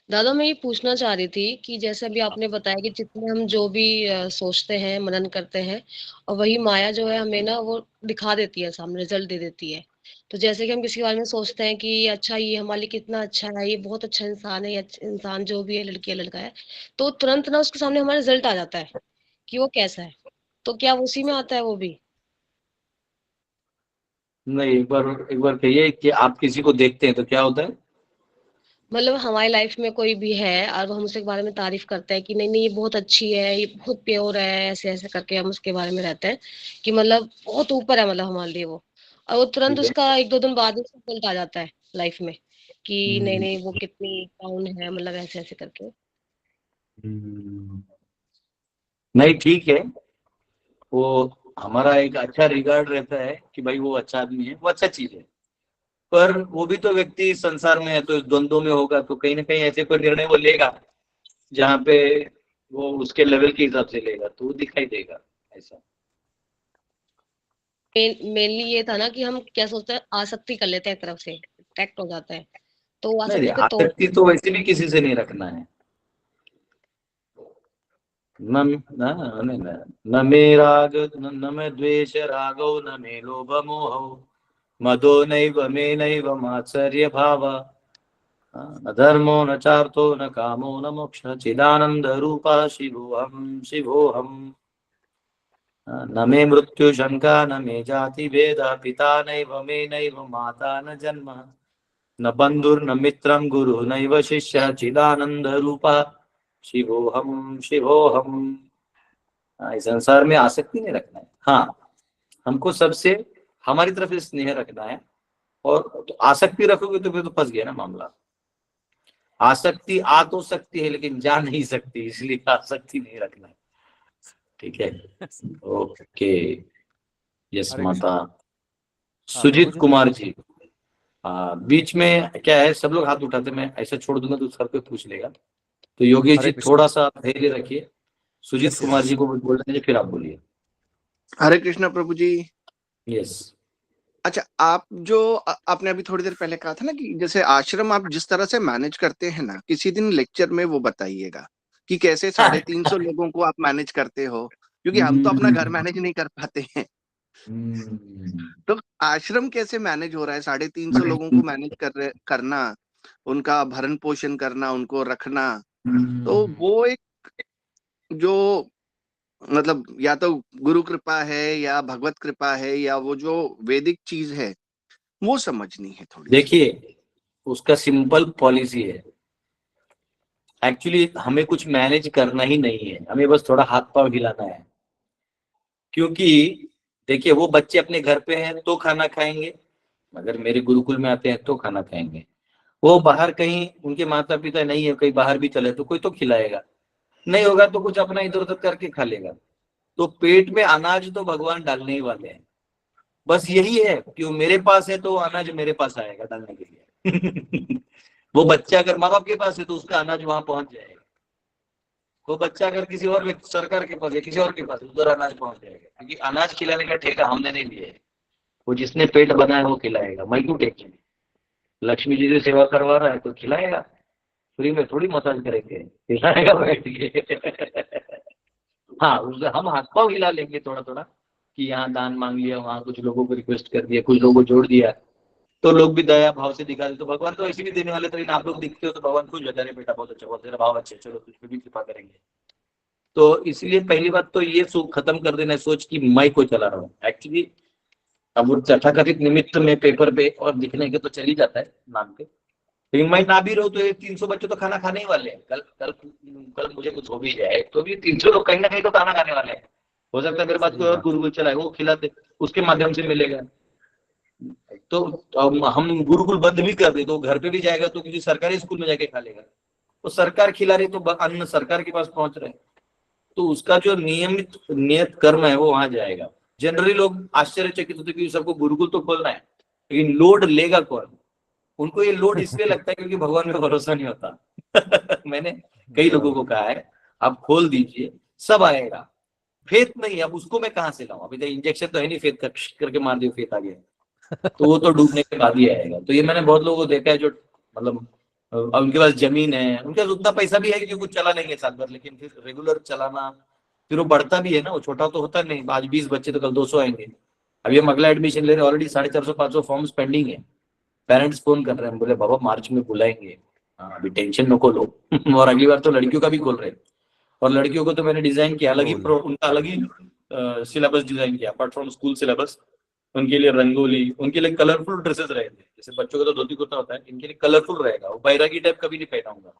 दादा मैं ये पूछना चाह रही थी कि जैसे अभी आपने बताया कि जितने हम जो भी सोचते हैं, मनन करते हैं, और वही माया जो है हमें ना वो दिखा देती है, सामने रिजल्ट दे देती है। तो जैसे कि हम किसी के बारे में सोचते हैं कि अच्छा ये हमारे लिए कितना अच्छा है, ये बहुत अच्छा इंसान है, ये इंसान जो भी है, लड़की है लड़का है, तो तुरंत ना उसके सामने हमारा रिजल्ट आ जाता है कि वो कैसा है। तो क्या उसी में आता है वो भी? नहीं, एक बार कहिए कि आप किसी को देखते हैं तो क्या होता है। मतलब हमारी लाइफ में कोई भी है और हम उसके बारे में तारीफ करते हैं कि नहीं नहीं ये बहुत अच्छी है, ये बहुत प्योर है, ऐसे ऐसे करके हम उसके बारे में रहते हैं कि मतलब बहुत ऊपर है, मतलब हमारे लिए वो। और वो तुरंत ठीक है। उसका 1-2 दिन बाद ही रिजल्ट आ जाता है लाइफ में कि नहीं हम्म, नहीं वो कितनी डाउन है, मतलब ऐसे ऐसे करके। हम्म, नहीं ठीक है, वो हमारा एक अच्छा रिगार्ड रहता है कि भाई वो अच्छा आदमी है, वो अच्छा चीज है। पर वो भी तो व्यक्ति संसार में है तो इस द्वंद्व में होगा, तो कहीं ना कहीं ऐसे कोई निर्णय वो लेगा जहाँ पे वो उसके लेवल के हिसाब से लेगा तो वो दिखाई देगा ऐसा। मेनली ये था ना कि हम क्या सोचते हैं, आसक्ति कर लेते हैं एक तरफ से, अट्रैक्ट हो जाता है, तो वो नहीं, आसक्ति को तोड़। आसक्ति तो वैसे भी किसी से नहीं रखना है। न मे राग न मे द्वेष रागौ न मे लोभ मोहौ मदो नैव मे नैव मात्सर्य भाव न धर्मो न चार्थो न कामो न मोक्षः चिदानंद रूपा शिवोऽहम् न मे मृत्यु शंका न मे जाति भेद पिता नैव मे नैव माता न जन्म न बंधुर्न मित्रं गुरु नैव शिष्य चिदानंद रूपा शिवोऽहम्। इस संसार में आसक्ति नहीं रखना है। हाँ, हमको सबसे हमारी तरफ से स्नेह रखना है। और तो आसक्ति रखोगे तो फिर तो फंस गया ना मामला। आसक्ति आ तो सकती है लेकिन जा नहीं सकती, इसलिए आसक्ति नहीं रखना है। ठीक है, ओके। यस हरे माता। हाँ, सुजीत प्रभु जी। कुमार जी, बीच में क्या है, सब लोग हाथ उठाते, मैं ऐसा छोड़ दूंगा तो सर पे पूछ लेगा, तो योगेश हरे जी कृष्ण। थोड़ा सा धैर्य रखिए। Sujeet yes, Kumar yes. जी को बोलने दीजिए, फिर आप बोलिए। हरे कृष्णा प्रभु जी। यस। अच्छा, आप जो आपने अभी थोड़ी देर पहले कहा था ना कि जैसे आश्रम आप जिस तरह से मैनेज करते हैं ना, किसी दिन लेक्चर में वो बताइएगा कि कैसे 350 लोगों को आप मैनेज करते हो, क्योंकि हम तो अपना घर मैनेज नहीं कर पाते हैं। तो आश्रम कैसे मैनेज हो रहा है? 350 लोगों को मैनेज करना, उनका भरण पोषण करना, उनको रखना, तो वो एक जो मतलब या तो गुरु कृपा है या भगवत कृपा है या वो जो वैदिक चीज है वो समझनी है थोड़ी सी। देखिए, उसका सिंपल पॉलिसी है। एक्चुअली हमें कुछ मैनेज करना ही नहीं है, हमें बस थोड़ा हाथ पांव हिलाना है। क्योंकि देखिए, वो बच्चे अपने घर पे हैं तो खाना खाएंगे, अगर मेरे गुरुकुल में आते हैं तो खाना खाएंगे। वो बाहर कहीं उनके माता पिता नहीं है, कहीं बाहर भी चले तो कोई तो खिलाएगा, नहीं होगा तो कुछ अपना इधर उधर करके खा लेगा। तो पेट में अनाज तो भगवान डालने ही वाले हैं। बस यही है कि वो मेरे पास है तो अनाज मेरे पास आएगा डालने के लिए। वो बच्चा अगर माँ बाप के पास है तो उसका अनाज वहां पहुंच जाएगा। वो बच्चा अगर किसी और सरकार के पास है, किसी और के पास, उधर अनाज पहुंच जाएगा, क्योंकि अनाज खिलाने का ठेका हमने नहीं लिया है। वो जिसने पेट बनाया वो खिलाएगा, मैं क्यों टेक। लक्ष्मी जी से सेवा करवा रहा है तो खिलाएगा, फ्री में थोड़ी मसाज करेंगे, खिलाएगा बैठ के। हाँ, उससे हम हाथ पाँव हिला लेंगे थोड़ा थोड़ा, कि यहाँ दान मांग लिया, वहाँ कुछ लोगों को रिक्वेस्ट कर दिया, कुछ लोगों को जोड़ दिया, तो लोग भी दया भाव से दिखा दे। तो भगवान तो ऐसे भी देने वाले, तो इन आप लोग दिखते हो तो भगवान खुश होता है, बेटा बहुत अच्छा, बहुत तेरा भाव अच्छे, चलो तुझ पे भी कृपा करेंगे। तो इसलिए पहली बात तो ये खत्म कर देना है सोच कि मैं को चला रहा हूँ। एक्चुअली अब वो तथाकथित निमित्त में पेपर पे और दिखने के तो चल ही जाता है नाम पे, लेकिन मैं ना भी रहूं तो ये 300 बच्चे तो खाना खाने ही वाले हैं। कल कल कल मुझे कुछ हो भी जाए तो भी 300 लोग कहीं ना कहीं तो खाना खाने वाले हैं। हो सकता है मेरे पास कोई और गुरुकुल चलाए, वो खिलाते, उसके माध्यम से मिलेगा। तो हम गुरुकुल बंद भी कर दे तो घर पे भी जाएगा तो किसी सरकारी स्कूल में जाके खा लेगा। तो सरकार खिला रही तो अन्न सरकार के पास पहुंच रहे, तो उसका जो नियत कर्म है वो वहां जाएगा। जनरली लोग आश्चर्यचकित होते कि सबको गुरुकुल तो खोलना है, लेकिन लोड लेगा कौन? उनको ये लोड इसलिए लगता है क्योंकि भगवान में भरोसा नहीं होता। मैंने कई लोगों को कहा है आप खोल दीजिए, सब आएगा। फेथ नहीं, अब उसको मैं कहाँ से लाऊं? अभी तो इंजेक्शन तो है नहीं, फेथ करके मार दियो फेथ आ गया, तो वो तो डूबने के बाद ही आएगा। तो ये मैंने बहुत लोगों को देखा है जो मतलब उनके पास जमीन है, उनके पास उतना पैसा भी है कि कुछ चला लेंगे साल भर, लेकिन फिर रेगुलर चलाना, फिर वो बढ़ता भी है ना, वो छोटा तो होता नहीं। आज 20 बच्चे तो कल 200 आएंगे। अभी हम अगला एडमिशन ले रहे हैं, ऑलरेडी 450-500 फॉर्म्स पेंडिंग है। पेरेंट्स फोन कर रहे हैं, बोले बाबा मार्च में बुलाएंगे। हाँ, अभी टेंशन नको लो। और अगली बार तो लड़कियों का भी खोल रहे हैं, और लड़कियों को तो मैंने डिजाइन किया अलग ही, उनका अलग ही सिलेबस डिजाइन किया अपार्ट फ्रॉम स्कूल सिलेबस। उनके लिए रंगोली, उनके लिए कलरफुल ड्रेसेस रहेंगे। जैसे बच्चों का तो धोती कुर्ता होता है, इनके लिए कलरफुल रहेगा। वो बैरागी टाइप कभी नहीं पहनाऊंगा।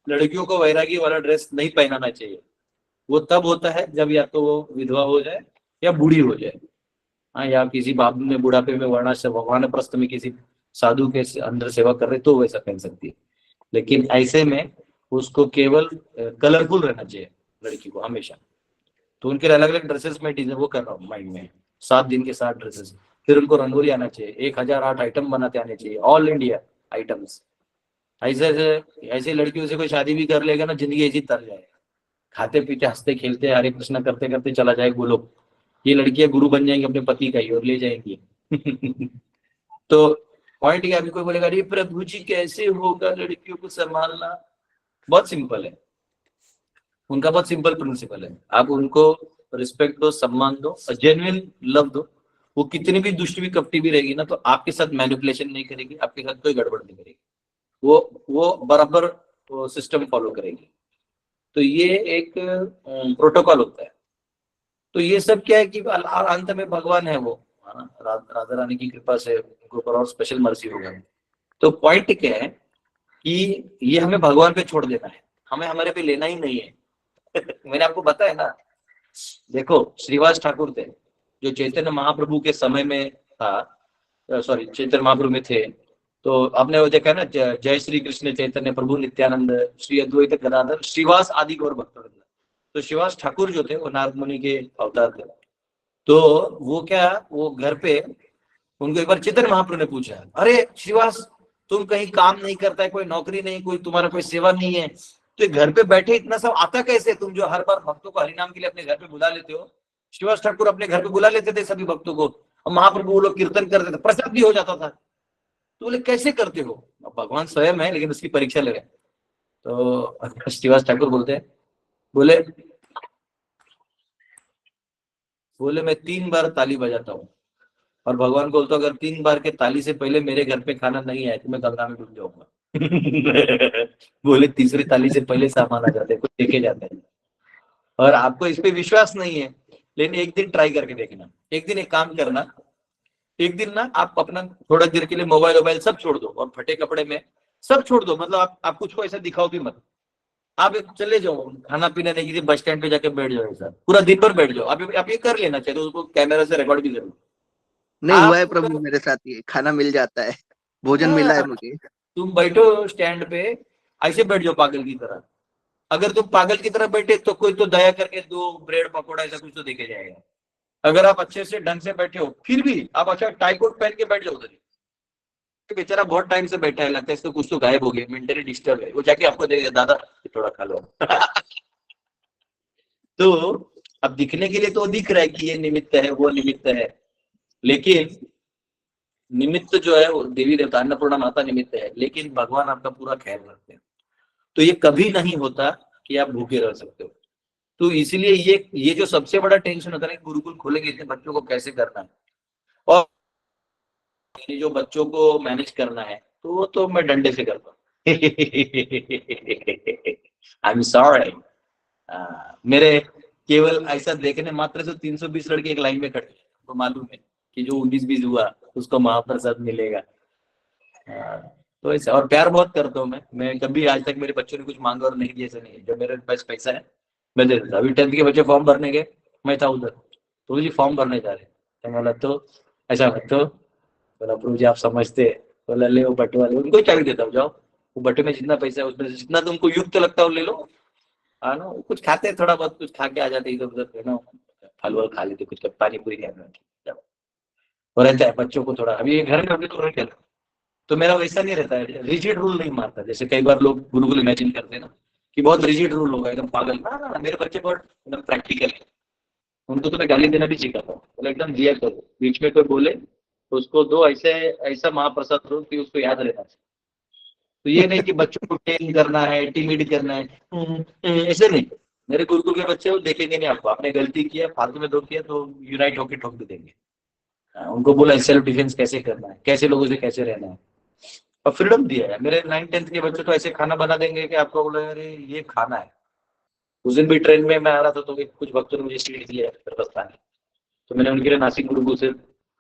लड़कियों को वैरागी वाला ड्रेस नहीं पहनाना चाहिए। वो तब होता है जब या तो वो विधवा हो जाए या बूढ़ी हो जाए। हाँ, या किसी बाप में बुढ़ापे में वानप्रस्थ में किसी साधु के अंदर सेवा कर रहे तो वैसा पहन सकती है। लेकिन ऐसे में उसको केवल कलरफुल रहना चाहिए लड़की को हमेशा। तो उनके अलग अलग ड्रेसेस में डिजाइन वो कर रहा हूँ माइंड में, 7 दिन के 7 ड्रेसेस। फिर उनको रंगोली आना चाहिए, 1008 आइटम बनाते आने चाहिए, ऑल इंडिया आइटम्स। ऐसे ऐसे लड़कियों से कोई शादी भी कर लेगा ना, जिंदगी ऐसी तर जाएगा, खाते पीते हंसते खेलते हरे कृष्णा करते करते चला जाए गोलोक। ये लड़कियां गुरु बन जाएंगी अपने पति का ही और ले जाएंगी। तो पॉइंट क्या, अभी कोई बोलेगा अरे प्रभु जी कैसे होगा लड़कियों को संभालना? बहुत सिंपल है। उनका बहुत सिंपल प्रिंसिपल है, आप उनको रिस्पेक्ट दो, सम्मान दो और जेन्युइन लव दो। वो कितनी भी दुष्ट भी कपटी भी रहेगी ना, तो आपके साथ मैनिपुलेशन नहीं करेगी, आपके साथ कोई गड़बड़ नहीं करेगी, वो बराबर सिस्टम फॉलो करेगी। तो ये एक प्रोटोकॉल होता है। तो ये सब क्या है कि अंत में भगवान है वो, है ना, राधा रानी की कृपा से उनके ऊपर और स्पेशल मर्सी होगा। तो पॉइंट क्या है कि ये हमें भगवान पे छोड़ देना है, हमें हमारे पे लेना ही नहीं है। मैंने आपको बताया ना, देखो श्रीवास ठाकुर थे जो चैतन्य महाप्रभु के समय में था, सॉरी चैतन्य महाप्रभु में थे। तो आपने वो देखा ना, जय श्री कृष्ण चैतन्य प्रभु नित्यानंद श्री अद्वैत गदाधर श्रीवास आदि गौर भक्तवृंद। तो श्रीवास ठाकुर जो थे वो नारद मुनि के अवतार थे। तो वो घर पे उनको एक बार चैतन्य महाप्रभु ने पूछा, अरे श्रीवास तुम कहीं काम नहीं करता है, कोई नौकरी नहीं, कोई तुम्हारा कोई सेवा नहीं है, तो घर पे बैठे इतना सब आता कैसे? तुम जो हर बार भक्तों को हरिनाम के लिए अपने घर पे बुला लेते हो। श्रीवास ठाकुर अपने घर पे बुला लेते थे सभी भक्तों को, और महाप्रभु वो लोग कीर्तन करते थे, प्रसाद भी हो जाता था। तो बोले कैसे करते हो? भगवान स्वयं है लेकिन उसकी परीक्षा ले रहे। तो श्रीवास ठाकुर बोले मैं 3 बार ताली बजाता हूँ, और भगवान को बोलता हूँ अगर 3 बार के ताली से पहले मेरे घर पे खाना नहीं आया तो मैं गंगा में डूब जाऊंगा। बोले तीसरी ताली से पहले सामान आ जाते हैं, कुछ देखे जाते हैं। और आपको इस पे विश्वास नहीं है, लेकिन एक दिन ट्राई करके देखना। एक दिन एक काम करना, एक दिन ना आप अपना थोड़ा देर के लिए मोबाइल सब छोड़ दो और फटे कपड़े में सब छोड़ दो, मतलब आप कुछ को ऐसा दिखाओ भी मत। आप चले जाओ खाना पीने नहीं, किसी बस स्टैंड पे जाके बैठ जाओ, ऐसा पूरा दिन भर बैठ जाओ। आप ये कर लेना चाहिए, तो उसको कैमरा से रिकॉर्ड भी कर लो। नहीं हुआ है प्रभु मेरे साथ, ये खाना मिल जाता है, भोजन मिला है मुझे। तुम बैठो स्टैंड पे, ऐसे बैठ जाओ पागल की तरह। अगर तुम पागल की तरह बैठे तो कोई तो दया करके 2 ब्रेड पकौड़ा ऐसा कुछ तो देके जाएगा। अगर आप अच्छे से ढंग से बैठे हो फिर भी आप अच्छा टाई कोट पहन के बैठ जाओ उधर, बेचारा बहुत टाइम से बैठा है, लगता है इसको कुछ तो गायब हो गया, मेंटली डिस्टर्ब है, वो जाके आपको देगा दादा थोड़ा खा लो। तो अब दिखने के लिए तो दिख रहा है कि ये निमित्त है वो निमित्त है, लेकिन निमित्त जो है वो देवी देवता अन्नपूर्णा माता निमित्त है, लेकिन भगवान आपका पूरा ख्याल रखते हैं। तो ये कभी नहीं होता कि आप भूखे रह सकते हो। तो इसीलिए ये जो सबसे बड़ा टेंशन होता है ना, गुरुकुल खोलेंगे इतने बच्चों को कैसे करना है, और ये जो बच्चों को मैनेज करना है तो वो तो मैं डंडे से करता हूँ। आई एम सॉरी, मेरे केवल ऐसा देखने मात्र से 320 लड़के एक लाइन में खड़े, तो मालूम है कि जो 19-20 हुआ उसको महाप्रसाद मिलेगा। तो ऐसा, और प्यार बहुत करता हूँ मैं कभी आज तक मेरे बच्चों ने कुछ मांगा और नहीं दिया, ऐसा नहीं है। जब मेरे पास पैसा है मैं दे देता। अभी 10th के बच्चे फॉर्म भरने गए, मैं था उधर, तो जी फॉर्म भरने जा रहे, तो बोला तो ऐसा मत, तो बोला प्रभु जी आप समझते, बोला ले वो बट्टे वाले उनको चाबी देता हूँ, जाओ वो बट्टे में जितना पैसा है उसमें से जितना तुमको युक्त लगता है ले लो। हाँ ना, कुछ खाते थोड़ा बहुत कुछ खा के आ जाते इधर उधर, है ना, फल वल खा लेते, कुछ पानी पूरी और रहता है बच्चों को थोड़ा। अभी ये घर में तो नहीं खेलता, तो मेरा वैसा नहीं रहता है, रिजिड रूल नहीं मारता। जैसे कई बार लोग गुरुकुल इमेजिन करते हैं ना कि बहुत रिजिड रूल होगा एकदम पागल, ना मेरे बच्चे बहुत एकदम प्रैक्टिकल है। उनको तो मैं गाली देना भी सिखाता हूँ, तो एकदम दिया करो, बीच में कोई बोले तो उसको दो ऐसा महाप्रसाद दो कि उसको याद रहना चाहिए। तो ये नहीं कि बच्चों को टेन करना है, टिमिड करना है, ऐसे नहीं। मेरे गुरुकुल के बच्चे वो देखेंगे नहीं आपको, आपने गलती किया फालतू में दो किया तो यूनाइट होकर ठोक भी देंगे। उनको बोला सेल्फ डिफेंस कैसे करना है, कैसे लोगों से कैसे रहना है, और फ्रीडम दिया है। मेरे 9th-10th के बच्चे तो ऐसे खाना बना देंगे कि आपको बोला अरे ये खाना है। उस दिन भी ट्रेन में मैं आ रहा था तो कुछ भक्तों ने मुझे सीट दिया राजस्थान में, तो मैंने उनके लिए नासिक गुरुकुल से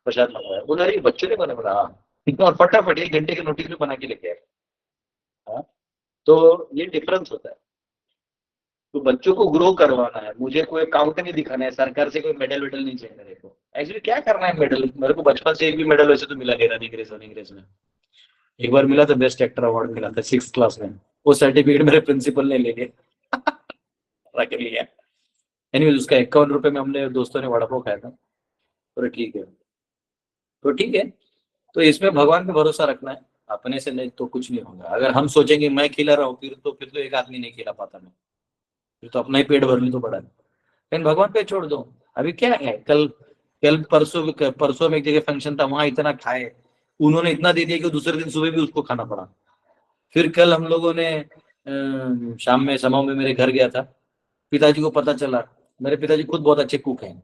प्रसाद मंगवाया। बोला अरे बच्चों ने बना बोला हाँ, और फटाफट 1 घंटे के नोटिस में बना के लेके आए। तो ये डिफरेंस होता है। तो बच्चों को ग्रो करवाना है, मुझे कोई अकाउंट नहीं दिखाना है, सरकार से कोई मेडल वेडल नहीं चाहिए मेरे को। एक्चुअली क्या करना है मेडल, मेरे को बचपन से एक भी मेडल वैसे तो मिला नहीं, रनिंग रेस में एक बार मिला था, बेस्ट एक्टर अवार्ड मिला था 6th क्लास में। वो सर्टिफिकेट मेरे प्रिंसिपल ने लेके रख लिया। एनीवेज उसका 51 रुपए में हमने दोस्तों ने वड़ा पाव खाया था। तो ठीक है, तो ठीक है। तो इसमें भगवान पे भरोसा रखना है, अपने से नहीं तो कुछ नहीं होगा। अगर हम सोचेंगे मैं खिला रहा हूँ फिर तो एक आदमी नहीं खिला पाता, मैं फिर तो अपना ही पेट भर लूं तो बड़ा है। लेकिन भगवान पे छोड़ दो। अभी क्या है, कल परसों में एक जगह फंक्शन था, वहां इतना खाए, उन्होंने इतना दे दिया कि दूसरे दिन सुबह भी उसको खाना पड़ा। फिर कल हम लोगों ने शाम में समाओं में मेरे घर गया था, पिताजी को पता चला, मेरे पिताजी खुद बहुत अच्छे कुक हैं,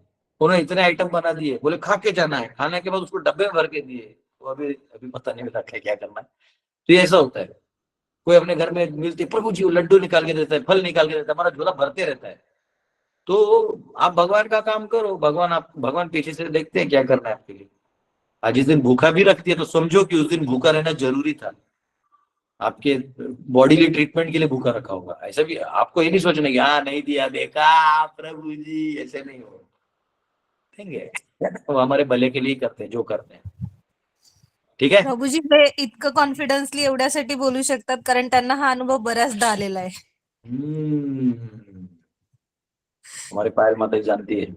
उन्होंने इतने आइटम बना दिए, बोले खा के जाना है, खाने के बाद उसको डब्बे में भर के दिए, तो अभी अभी पता नहीं रखा है क्या करना है। तो ये ऐसा होता है, कोई अपने घर में मिलते प्रभु जी वो लड्डू निकाल के देता है, फल निकाल के देता है, हमारा झोला भरते रहता है। तो आप भगवान का काम करो, भगवान पीछे से देखते हैं क्या करना है आपके लिए। आज जिस दिन भूखा भी रखती है तो समझो कि उस दिन भूखा रहना जरूरी था, आपके बॉडीली ट्रीटमेंट के लिए भूखा रखा होगा। ऐसा भी आपको ये नहीं सोचना कि हाँ नहीं दिया देखा प्रभु जी, ऐसे नहीं हो देंगे, वो हमारे भले के लिए करते हैं जो करते हैं, ठीक है। प्रभूजी हे इतकं कॉन्फिडन्सली एवढ्यासाठी बोलू शकतात कारण त्यांना हा अनुभव बऱ्याचदा आलेला आहे. हमारे पायल माता जी जानती है,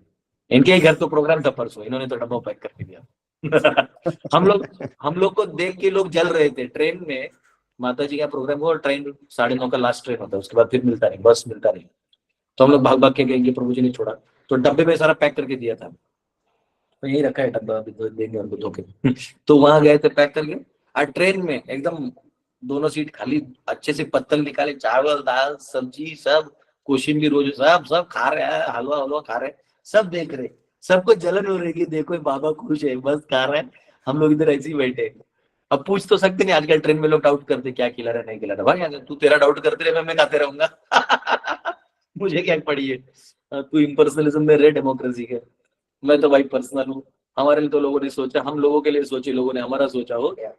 इनके ही घर तो प्रोग्राम था परसों, इन्होंने तो डब्बा पैक करके दिया। हम लोग को देख के लोग जल रहे थे ट्रेन में, माता जी का प्रोग्राम हुआ और ट्रेन 9:30 का लास्ट ट्रेन होता है, उसके बाद फिर मिलता नहीं, बस मिलता नहीं, तो हम लोग भाग भाग के गए, प्रभु जी ने छोड़ा, तो डब्बे में सारा पैक करके दिया था, तो यही रखा है डब्बा, अभी देंगे उनको धो के। तो वहां गए थे पैक करके, और ट्रेन में एकदम दोनों सीट खाली, अच्छे से पत्तल निकाले, चावल दाल सब्जी सब, कोशिम्बी रोज सब खा रहे हैं, हलवा खा रहे, सब देख रहे, सबको जलन हो रही है, देखो बाबा खुश है, बस खा रहे हैं, हम लोग इधर ऐसे ही बैठे। अब पूछ तो सकते नहीं, आजकल ट्रेन में लोग डाउट करते क्या खिला रहा नहीं खिला रहा, भाई अगर तू तेरा डाउट करते रहे मैं खाते रहूंगा। मुझे क्या पड़ी है, तू इम्पर्सनलिज्म में रहे डेमोक्रेसी के, मैं तो भाई पर्सनल हूँ, हमारे लिए तो लोगों ने सोचा, हम लोगों के लिए सोचे, लोगों ने हमारा सोचा, हो गया।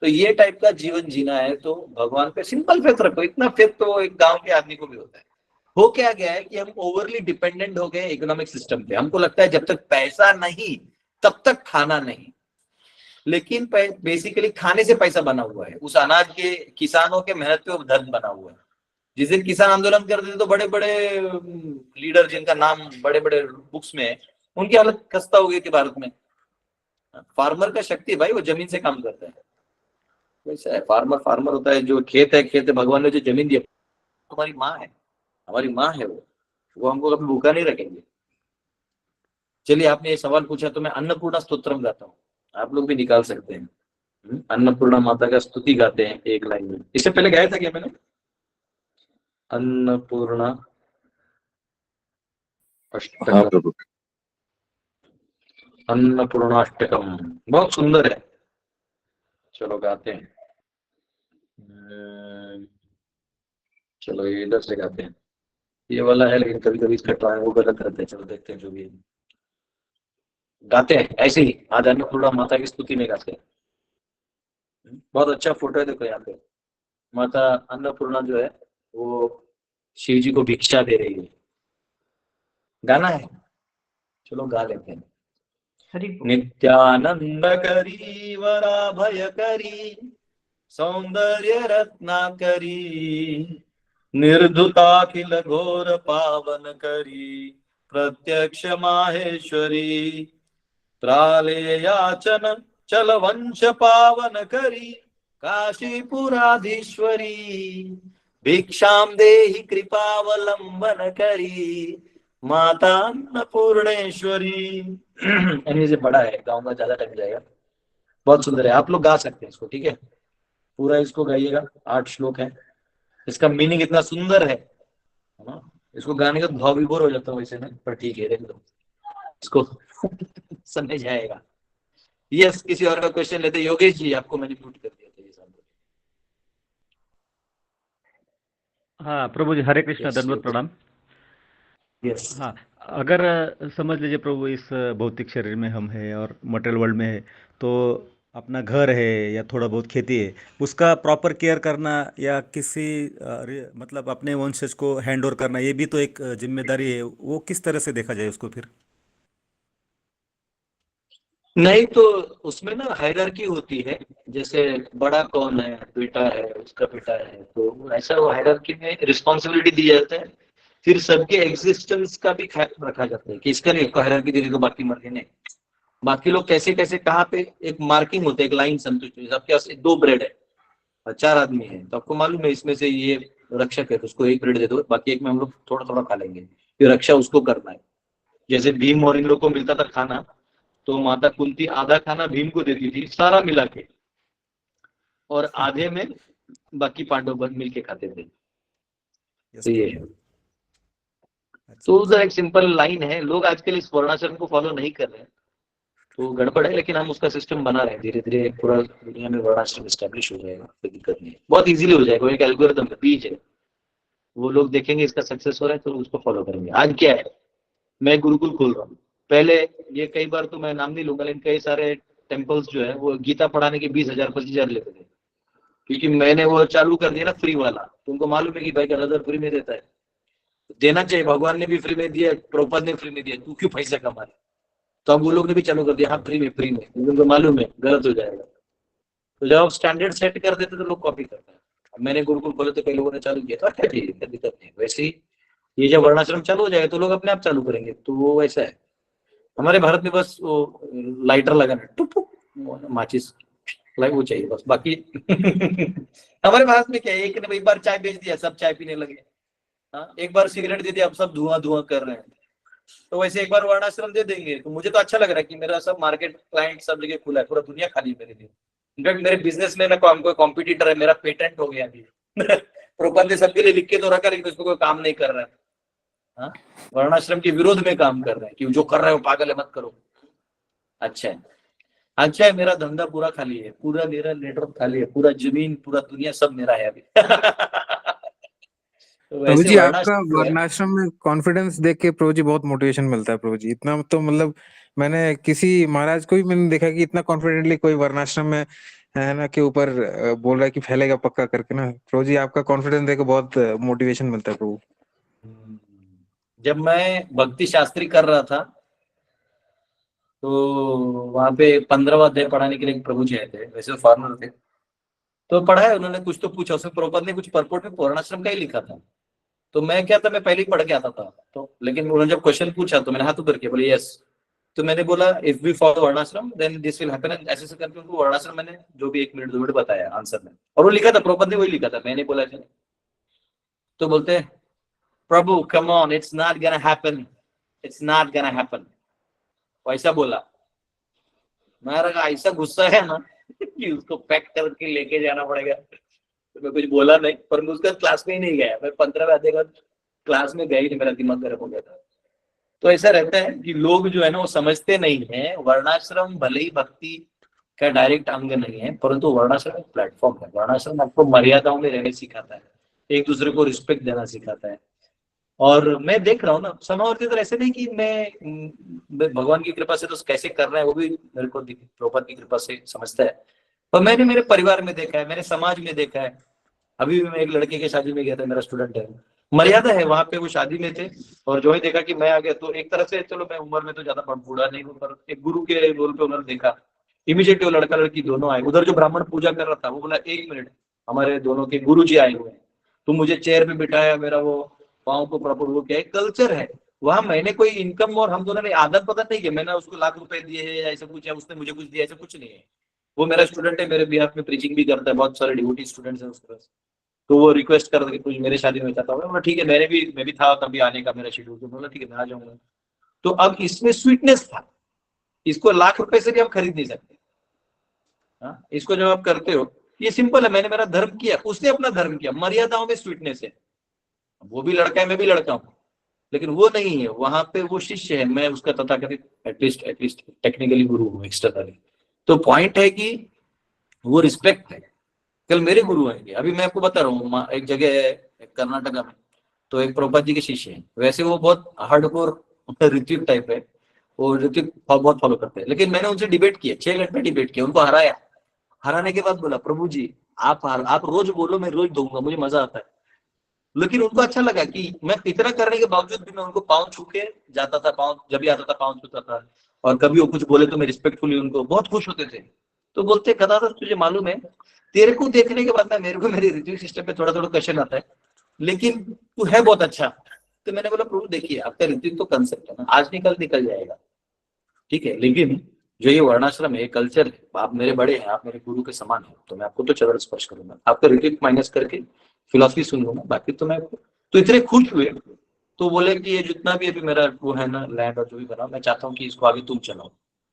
तो ये टाइप का जीवन जीना है तो भगवान पे सिंपल फेथ रखो, इतना फेथ तो एक गांव के आदमी को भी होता है। हो क्या गया है कि हम ओवरली डिपेंडेंट हो गए इकोनॉमिक सिस्टम पे, हमको लगता है जब तक पैसा नहीं तब तक खाना नहीं, लेकिन बेसिकली खाने से पैसा बना हुआ है, उस अनाज के किसानों के मेहनत पे वो धन बना हुआ है। जिस दिन किसान आंदोलन करते थे तो बड़े बड़े लीडर जिनका नाम बड़े बड़े बुक्स में है, उनकी हालत खस्ता हो गई थी भारत में। फार्मर का शक्ति भाई, वो जमीन से काम करता है, वैसा है, फार्मर होता है, जो खेत है भगवान ने जो जमीन दी तुम्हारी माँ है, हमारी माँ है, वो हमको कभी भूखा नहीं रखेंगे। चलिए आपने ये सवाल पूछा तो मैं अन्नपूर्णा स्तोत्रम गाता हूँ, आप लोग भी निकाल सकते हैं। अन्नपूर्णा माता का स्तुति गाते हैं एक लाइन में, इससे पहले गाया था क्या मैंने? अन्नपूर्णा अष्टकम, अन्नपूर्णाष्टकम बहुत सुंदर है, चलो गाते हैं। चलो ये इधर से गाते हैं, ये वाला है लेकिन कभी कभी इसका टाइम वो गलत रहता है, चलो देखते हैं जो भी है। गाते हैं ऐसे ही, आज अन्नपूर्णा माता की स्तुति में गाते हैं। बहुत अच्छा फोटो है, देखो यहाँ पे माता अन्नपूर्णा जो है वो शिव जी को भिक्षा दे रही है, गाना है, चलो गा लेते हैं। नित्यानंद करी वराभय करी सौंदर्य रत्नाकरी निर्धुताखिल घोर पावन करी प्रत्यक्ष माहेश्वरी त्राले याचन चल वंश पावन करी काशीपुराधीश्वरी भिक्षाम देहि कृपावलंबन करी माता अन्नपूर्णेश्वरी। यानी से बड़ा है, गाऊंगा ज्यादा टाइम जाएगा, बहुत सुंदर है, आप लोग गा सकते हैं इसको, ठीक है, पूरा इसको गाइएगा, 8 श्लोक है, इसका मीनिंग इतना सुंदर है ना, इसको गाने का भाव भी बोर हो जाता है वैसे ना, पर ठीक है देख लो इसको समझ आएगा। यस, किसी और का क्वेश्चन लेते, योगेश जी आपको मैंने म्यूट कर दिया था ये सामने। हाँ प्रभु जी, हरे कृष्ण, Yes, दंडवत yes. प्रणाम। यस हाँ, अगर समझ लीजिए प्रभु इस भौतिक शरीर में हम हैं और मटेरियल वर्ल्ड में है, तो अपना घर है या थोड़ा बहुत खेती है, उसका प्रॉपर केयर करना या किसी मतलब अपने वंशज को हैंड ओवर करना, ये भी तो एक जिम्मेदारी है, वो किस तरह से देखा जाए उसको फिर? नहीं तो उसमें ना हायरार्की होती है, जैसे बड़ा कौन है, बेटा है, उसका बेटा है, तो ऐसा वो हायरार्की में रिस्पॉन्सिबिलिटी दी जाता है, फिर सबके एग्जिस्टेंस का भी ख्याल रखा जाता है कि इसका नहीं हायरार्की देने को बाकी मर गए नहीं, बाकी लोग कैसे कैसे कहाँ पे एक मार्किंग होता है, एक लाइन संतुष्ट हुई, आपके पास 2 ब्रेड है और 4 आदमी है, तो आपको मालूम है इसमें से ये रक्षक है तो उसको 1 ब्रेड दे दो, बाकी एक में हम लोग थोड़ा थोड़ा खा लेंगे, फिर रक्षा उसको करना है। जैसे भीम और इन लोग को मिलता था खाना, तो माता कुंती आधा खाना भीम को देती थी सारा मिला के, और आधे में बाकी पांडव मिल के खाते थे, तो ये है। तो उधर एक सिंपल लाइन है, लोग आजकल इस वर्णाश्रम को फॉलो नहीं कर रहे हैं, तो गड़बड़ है, लेकिन हम उसका सिस्टम बना रहे हैं। धीरे धीरे पूरा दुनिया में वर्णाश्रम स्टैब्लिश हो जाएगा, कोई दिक्कत नहीं है, बहुत इजीली हो जाएगा। एक एल्गोरिथम है, बीज है, वो लोग देखेंगे इसका सक्सेस हो रहा है तो उसको फॉलो करेंगे। आज क्या है, मैं गुरुकुल खोल रहा हूँ, पहले ये कई बार तो मैं नाम नहीं लूंगा, लेकिन कई सारे टेम्पल्स जो है वो गीता पढ़ाने के 20,000 25,000 लेते थे, क्योंकि मैंने वो चालू कर दिया ना फ्री वाला। तुमको मालूम है कि भाई ब्रदर फ्री में देता है, देना चाहिए, भगवान ने भी फ्री में दिया, प्रभुपाद ने फ्री में दिया, तू क्यों पैसा कमा रहा है? तो अब वो लोग ने भी चालू कर दिया, हाँ फ्री में, उनको मालूम है गलत हो जाएगा। तो जब आप स्टैंडर्ड सेट कर देते तो लोग कॉपी करते हैं। अब मैंने गुरुकुल खोले तो कई लोगों ने चालू किया, तो अच्छा ठीक है, दिक्कत नहीं। वैसे ही ये जब वर्णाश्रम चालू हो जाएगा तो लोग अपने आप चालू करेंगे, तो वो वैसा है। हमारे भारत में बस वो लाइटर लगाना, टुप माचिस लाइट वो चाहिए बस, बाकी हमारे भारत में क्या है, एक बार चाय बेच दिया सब चाय पीने लगे, हाँ, एक बार सिगरेट दे दिया अब सब धुआं धुआं कर रहे हैं। तो वैसे एक बार वर्णाश्रम दे देंगे तो मुझे तो अच्छा लग रहा है कि मेरा सब मार्केट क्लाइंट सब जगह खुला है, पूरा दुनिया खाली है मेरे लिए। इनफैक्ट मेरे बिजनेस में ना कोई कॉम्पिटिटर है, मेरा पेटेंट हो गया अभी प्रबंध सबके लिए लिख के तो रखा, लेकिन उसको कोई काम नहीं कर रहा है। हाँ, वर्णाश्रम के विरोध में काम कर रहे हैं कि जो कर रहे हो पागल है, मत करो। अच्छा है, अच्छा है, मेरा धंधा पूरा खाली है, पूरा मेरा नेटवर्क खाली है, पूरा जमीन पूरा दुनिया सब मेरा है अभी तो प्रभु वैसे जी आपका वर्णाश्रम जो है, वर्णाश्रम में कॉन्फिडेंस देख के प्रभु जी बहुत मोटिवेशन मिलता है प्रभु जी। इतना तो मतलब मैंने किसी महाराज को भी मैंने देखा कि इतना कॉन्फिडेंटली कोई वर्णाश्रम में है ना के ऊपर बोल रहा है कि फैलेगा पक्का करके ना। प्रभु जी आपका कॉन्फिडेंस देख के बहुत मोटिवेशन मिलता है प्रभु। जब मैं भक्ति शास्त्री कर रहा था तो वहां पे 15वां अध्याय पढ़ाने के लिए एक प्रभु जी आए थे, वैसे फॉरनर थे, तो पढ़ाया उन्होंने, कुछ तो पूछा, उसमें प्रभुपाद ने कुछ परपोर्ट में वर्णाश्रम का ही लिखा था। तो मैं क्या था, मैं पहले ही पढ़ के आता था, तो लेकिन उन्होंने जब क्वेश्चन पूछा तो मैंने हाथ ऊपर किया, बोले यस। तो मैंने बोला इफ वी फॉलो वर्णाश्रम देन दिस विल हैपन, ऐसे से करके उनको वर्णाश्रम मैंने जो भी 1 मिनट 2 मिनट बताया आंसर में, और वो लिखा था प्रभुपाद ने, वही लिखा था, मैंने बोला ऐसे। तो बोलते प्रभु come on, it's not gonna happen, it's not gonna happen, वैसा बोला। मेरा ऐसा गुस्सा है ना कि उसको पैक करके लेके जाना पड़ेगा। तो मैं कुछ बोला नहीं, पर मैं उसका क्लास में ही नहीं गया, मैं 15वें अध्याय का क्लास में गया ही नहीं, मेरा दिमाग गर्म हो गया था। तो ऐसा रहता है कि लोग जो है ना वो समझते नहीं है, वर्णाश्रम भले ही भक्ति का डायरेक्ट अंग नहीं है, परंतु वर्णाश्रम एक प्लेटफॉर्म है। वर्णाश्रम आपको मर्यादाओं में रहने सिखाता है, एक दूसरे को रिस्पेक्ट देना सिखाता है। और मैं देख रहा हूँ ना समावर्ती, तो ऐसे नहीं कि मैं भगवान की कृपा से तो कैसे कर रहे हैं वो भी मेरे को प्रभुपाद की कृपा से समझता है, पर मैंने मेरे परिवार में देखा है, मेरे समाज में देखा है। अभी भी मैं एक लड़के की शादी में गया था, मेरा स्टूडेंट है, मर्यादा है वहां पे, वो शादी में थे, और जो ही देखा कि मैं आ गया तो एक तरह से, चलो मैं उम्र में तो ज्यादा बूढ़ा नहीं हूँ, पर एक गुरु के रोल पे उन्होंने देखा, इमीडिएटली वो लड़का लड़की दोनों आए। उधर जो ब्राह्मण पूजा कर रहा था वो बोला 1 मिनट, हमारे दोनों के गुरु जी आए हुए हैं, तुम मुझे चेयर पे बिठाया, मेरा वो पाँव को प्रॉपर, वो क्या है कल्चर है वहां। मैंने कोई इनकम और हम दोनों ने आदत पता नहीं कि मैंने उसको लाख रुपए दिए है या ऐसा कुछ, या उसने मुझे कुछ दिया, ऐसा कुछ नहीं है। वो मेरा स्टूडेंट है, मेरे बिहाफ में प्रीचिंग भी करता है, बहुत सारे डिवोटी स्टूडेंट्स हैं उसके पास। तो वो रिक्वेस्ट कर कुछ मेरे शादी में चाहता हूँ, ठीक है, मैं भी था तभी आने का मेरा शेड्यूल, तो बोला ठीक है मैं आ जाऊंगा। तो अब इसमें स्वीटनेस था, इसको लाख रुपए से भी आप खरीद नहीं सकते। हाँ, इसको जब आप करते हो, ये सिंपल है, मैंने मेरा धर्म किया, उसने अपना धर्म किया, मर्यादाओं में स्वीटनेस है। वो भी लड़का है, मैं भी लड़का हूँ, लेकिन वो नहीं है, वहां पे वो शिष्य है, मैं उसका तथाकथित एटलीस्ट टेक्निकली गुरु हूँ एक्सटर्नली। तो पॉइंट है कि वो रिस्पेक्ट है। कल मेरे गुरु आएंगे, अभी मैं आपको बता रहा हूँ, एक जगह है कर्नाटका में, तो एक प्रभुपाद जी के शिष्य हैं, वैसे वो बहुत हार्डकोर ऋत्विक टाइप है, वो ऋत्विक बहुत फॉलो करते हैं, लेकिन मैंने उनसे डिबेट किया, 6 घंटे डिबेट किया, उनको हराया। हराने के बाद बोला प्रभु जी आप रोज बोलो, मैं रोज दूंगा, मुझे मजा आता है। लेकिन उनको अच्छा लगा कि मैं इतना करने के बावजूद भी मैं उनको पाँव छू के जाता था, पाँव जब भी आता था पाँव छूता था, और कभी वो कुछ बोले तो मैं रिस्पेक्टफुली उनको, बहुत खुश होते थे। तो बोलते कदा था तुझे मालूम है, तेरे को देखने के बाद ना मेरे को मेरे ऋत्विक सिस्टम पे थोड़ा थोड़ा क्वेश्चन आता है, लेकिन तू है बहुत अच्छा। तो मैंने बोला प्रभु देखिए, आपका ऋत्विक तो कंसेप्ट है ना, आज निकल जाएगा, ठीक है, लेकिन जो ये वर्णाश्रम है, कल्चर है, आप मेरे बड़े हैं, आप मेरे गुरु के समान हैं, तो मैं आपको तो चरण स्पर्श करूंगा, आपका ऋत्विक माइनस करके फिलॉसफी सुन लूंगा, बाकी तो मैं। तो इतने खुश हुए, तो बोले कि ये जितना भी अभी मेरा वो है ना लैंड और जो भी बना, मैं चाहता हूँ कि इसको आगे तुम चलाओ।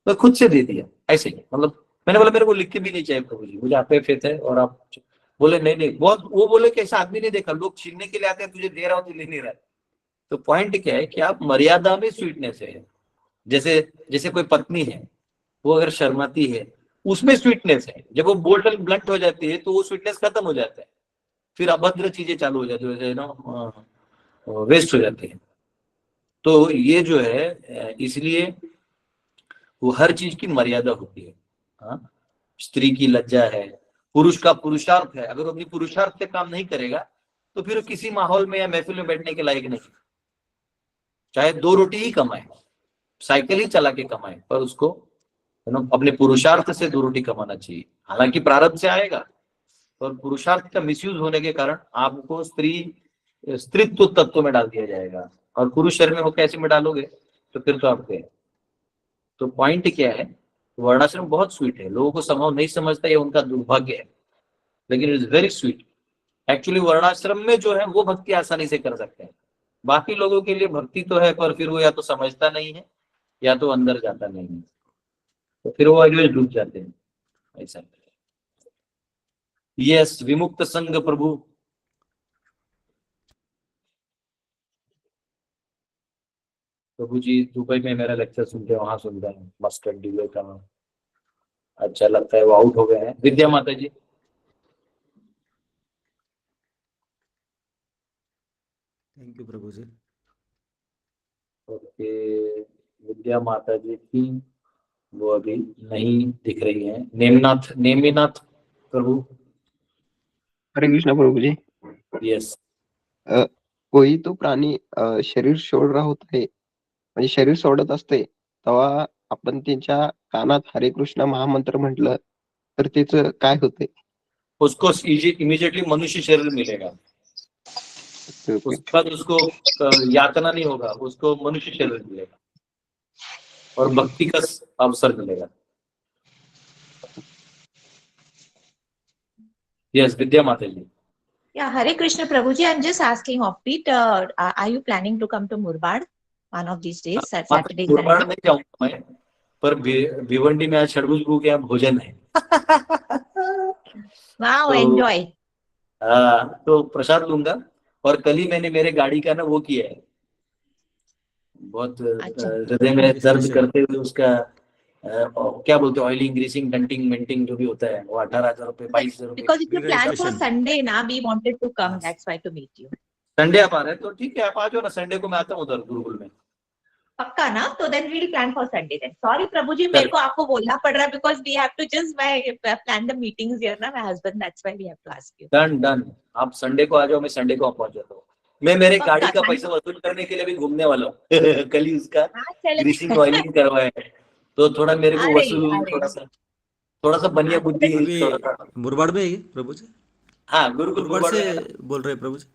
मैं खुद से दे दिया ऐसे ही, मतलब मैंने बोला मेरे को लिख के भी नहीं चाहिए प्रभु जी, मुझे आप पे फेथ है, और आप बोले नहीं बहुत, वो बोले कि ऐसा आदमी नहीं देखा, लोग छीनने के लिए आते हैं, तुझे दे रहा हूँ तू ले नहीं रहा है। तो पॉइंट क्या है कि आप मर्यादा में स्वीटनेस है। जैसे जैसे कोई पत्नी है, वो अगर शर्माती है, उसमें स्वीटनेस है। जब वो बोल्ड ब्लंट हो जाती है तो वो स्वीटनेस खत्म हो जाता है, फिर अभद्र चीजें चालू हो जाती है, वेस्ट हो जाती है। तो ये जो है इसलिए वो हर चीज की मर्यादा होती है। हाँ, स्त्री की लज्जा है, पुरुष का पुरुषार्थ है। अगर वो अपनी पुरुषार्थ से काम नहीं करेगा तो फिर वो किसी माहौल में या महफिल में बैठने के लायक नहीं। चाहे 2 रोटी ही कमाए, साइकिल ही चला के कमाए, पर उसको अपने पुरुषार्थ से 2 रोटी कमाना चाहिए। हालांकि प्रारब्ध से आएगा, और पुरुषार्थ का मिसयूज होने के कारण आपको स्त्रीत्व तत्व में डाल दिया जाएगा, और पुरुष शरीर में हो कैसे में डालोगे, तो फिर तो आपके। तो पॉइंट क्या है, वर्णाश्रम बहुत स्वीट है। लोगों को संभव नहीं समझता, ये उनका दुर्भाग्य है, लेकिन it is very sweet. Actually वर्णाश्रम में जो है वो भक्ति आसानी से कर सकते हैं। बाकी लोगों के लिए भक्ति तो है, पर फिर वो या तो समझता नहीं है या तो अंदर जाता नहीं है, तो फिर वो ऑलवेज डूब जाते हैं ऐसा। यस, विमुक्त संघ प्रभु। प्रभु जी दुबई में मेरा लेक्चर सुनते हैं, वहां सुनते हैं मस्टर्ड डीले का, अच्छा लगता है। वो आउट हो गए हैं। विद्या माता जी, थैंक यू प्रभु जी। ओके, विद्या माता जी थी, वो अभी नहीं दिख रही है। नेमीनाथ प्रभु। हरे कृष्णा प्रभू जी। यस, कोई तो प्राणी शरीर सोड रहा होता है, म्हणजे शरीर सोडत असते, तेव्हा आपण त्यांच्या कानात हरे कृष्ण महामंत्र म्हटलं तर त्याचं काय होते? उसको इमीडिएटली मनुष्य शरीर मिलेगा। उसके बाद उसको यातना नहीं होगा, उसको मनुष्य शरीर मिलेगा और भक्ति का अवसर मिलेगा। यस, विद्या माता जी। Yeah, Hare Krishna Prabhuji, I'm just asking offbeat, are you planning to come to Murbad one of these days, Saturday, Murbad Sunday? नहीं जाऊंगा मैं, पर भिवंडी में आज षडभुज गुरु के यहाँ भोजन है। Wow, तो enjoy. हाँ, तो प्रसाद लूंगा। और कल ही मैंने मेरे गाड़ी का ना वो किया है, बहुत अच्छा। हृदय में दर्द Special. करते हुए उसका क्या बोलते हैं, ऑयलिंग, ग्रीसिंग, डंटिंग, मेंटिंग जो भी होता है, वो 18,000 रुपए, 22,000 रुपए। Because if you plan for Realization. Sunday, na, we wanted to come. Yes. That's why to meet you. Sunday आप आ रहे हैं तो ठीक है, आप आ जाओ ना। संडे को मैं आता हूँ उधर गुरुकुल में। पक्का ना? तो then we'll plan for Sunday then. Sorry Prabhuji, मेरे को आपको बोलना पड़ रहा है because we have to just plan the meetings here ना, my husband. That's why we have to ask you. Done. आप संडे को आ जाओ, मैं संडे को पहुंच जाता हूँ। मैं मेरे पक्का, गाड़ी का thank पैसा वसूल करने के लिए भी घूमने वाला हूँ। कल ही उसका हाँ, चले। ग्रीसिंग, ऑयलिंग करवाया है, तो थोड़ा मेरे को अरे, वसूल, अरे। थोड़ा सा बनिया बुद्धि, अभी थोड़ा सा। मुरबाड में है ये प्रभु जी? हाँ, गुरुकुल मुरबाड मुरबाड से में है ना। बोल रहे हैं प्रभु जी?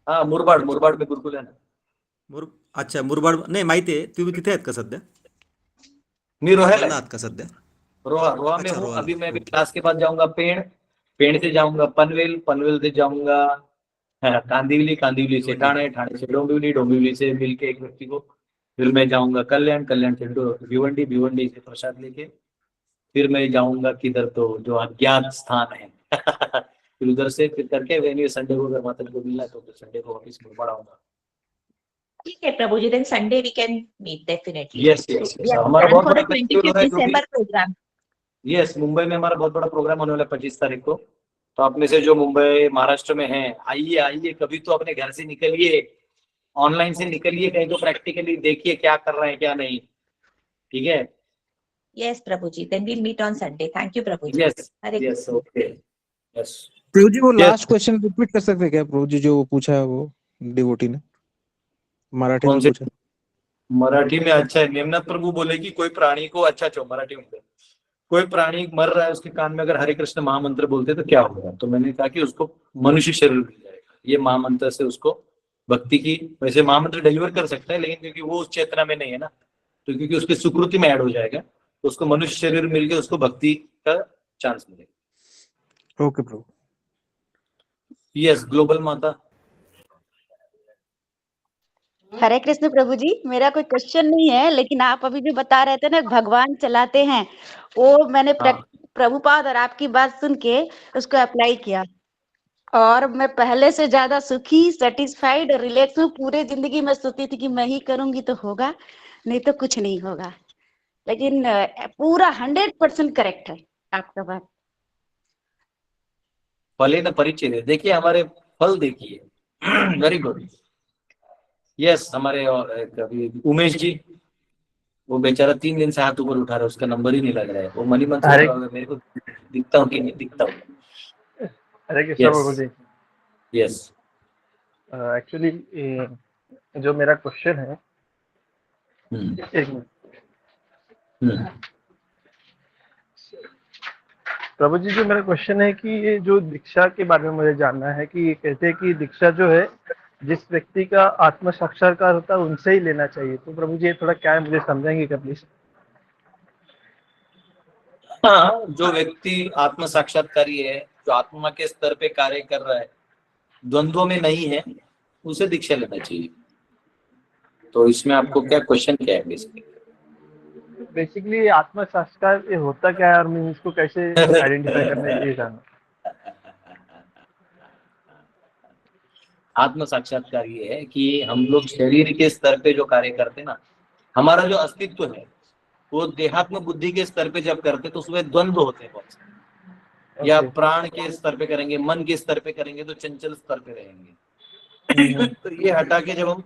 हाँ, मुरबाड में गुरुकुल है ना। अच्छा, मुरबाड नाही माहिती आहे. तुम्ही तिथे आहेत का सध्या? मी रोहायला मुरबाडला आहे। आहात का सध्या? रोहा में अच्छा, हूँ। रोहाला. अभी मैं अभी ओके. क्लास के बाद जाऊंगा पेड़ से जाऊंगा पनवेल से जाऊंगा कांदिवली से ठाणे से डोंबिवली से मिलके एक व्यक्ति को, फिर मैं जाऊंगा कल्याण से भिवंडी से प्रसाद लेके, फिर मैं जाऊंगा किधर, तो जो अज्ञात स्थान है। फिर उधर से फिर करके वेन्यू संडे को अगर माता को मिलना तो संडे को वापिस मुरबाड आऊंगा। ठीक है प्रभुजी, then Sunday we can meet definitely. Yes. We have to हमारा plan बहुत for बड़ा the festival 25th है जो भी। December program. यस, मुंबई में हमारा बहुत बड़ा प्रोग्राम होने वाला है 25 तारीख को। तो आप में से जो मुंबई महाराष्ट्र में हैं, आइए कभी तो अपने घर से निकलिए, ऑनलाइन से निकलिए, कहीं तो प्रैक्टिकली देखिए क्या कर रहे हैं क्या नहीं। ठीक है? Yes Prabhuji, then we'll meet on Sunday. Thank you Prabhuji. Hare yes, okay, yes. प्रभु जी वो Yes. लास्ट क्वेश्चन रिपीट कर सकते हैं क्या प्रभु जी, जो पूछा है वो डिवोटी ने मराठी में कौन से? पूछा? मराठी में? अच्छा है। नेमनाथ प्रभु बोले कि कोई प्राणी को, अच्छा मराठी में, कोई प्राणी मर रहा है, उसके कान में अगर हरे कृष्ण महामंत्र बोलते तो क्या होगा? तो मैंने कहा कि उसको मनुष्य शरीर मिल जाएगा। ये महामंत्र से उसको भक्ति की, वैसे महामंत्र डिलीवर कर सकता है, लेकिन क्योंकि वो उस चेतना में नहीं है ना, तो क्योंकि उसकी सुकृति में ऐड हो जाएगा, तो उसको मनुष्य शरीर मिलकर उसको भक्ति का चांस मिलेगा। ओके प्रभु। यस, ग्लोबल माता। हरे कृष्ण प्रभु जी, मेरा कोई क्वेश्चन नहीं है, लेकिन आप अभी जो बता रहे थे ना भगवान चलाते हैं, वो मैंने हाँ। प्रभुपाद और आपकी बात सुन के उसको अप्लाई किया। और मैं पहले से ज्यादा सुखी, सेटिस्फाइड, रिलैक्स हूँ। पूरे जिंदगी में सोचती थी कि मैं ही करूंगी तो होगा, नहीं तो कुछ नहीं होगा। लेकिन पूरा 100% करेक्ट है आपका बात। फले न परिचय, देखिए हमारे फल देखिए। Very good. यस, हमारे कभी उमेश जी, वो बेचारा 3 दिन से हाथ ऊपर उठा रहा है, उसका नंबर ही नहीं लग रहा है। वो मनी मन सोच हरे रहा होगा मेरे को दिखता हूँ कि नहीं दिखता हूँ। हरे कृष्णा प्रभु जी। यस। एक्चुअली जो मेरा क्वेश्चन है, एक मिनट प्रभु जी, जो मेरा क्वेश्चन है कि ये जो दीक्षा के बारे में मुझे जानना है कि ये कहते हैं कि दीक्षा जो है जिस व्यक्ति का आत्म साक्षात्कार होता है उनसे ही लेना चाहिए। तो प्रभु जी ये थोड़ा क्या है, मुझे समझाएंगे क्या प्लीज? हाँ, जो व्यक्ति आत्म साक्षात्कारी है, जो आत्मा के स्तर पे कार्य कर रहा है, द्वंद्वों में नहीं है, उसे दीक्षा लेना चाहिए। तो इसमें आपको क्या क्वेश्चन क्या है बेसिकली? बेसिकली आत्म साक्षात्कार ये होता क्या है और मैं इसको कैसे आइडेंटिफाई करना है ये जानना। आत्म साक्षात्कार ये है कि हम लोग शरीर के स्तर पे जो कार्य करते हैं ना, हमारा जो अस्तित्व है वो देहात्म बुद्धि के स्तर पे जब करते तो उसमें द्वंद्व होते हैं बहुत सारे। या प्राण के स्तर पे करेंगे, मन के स्तर पे करेंगे तो चंचल स्तर पे रहेंगे। तो ये हटा के जब हम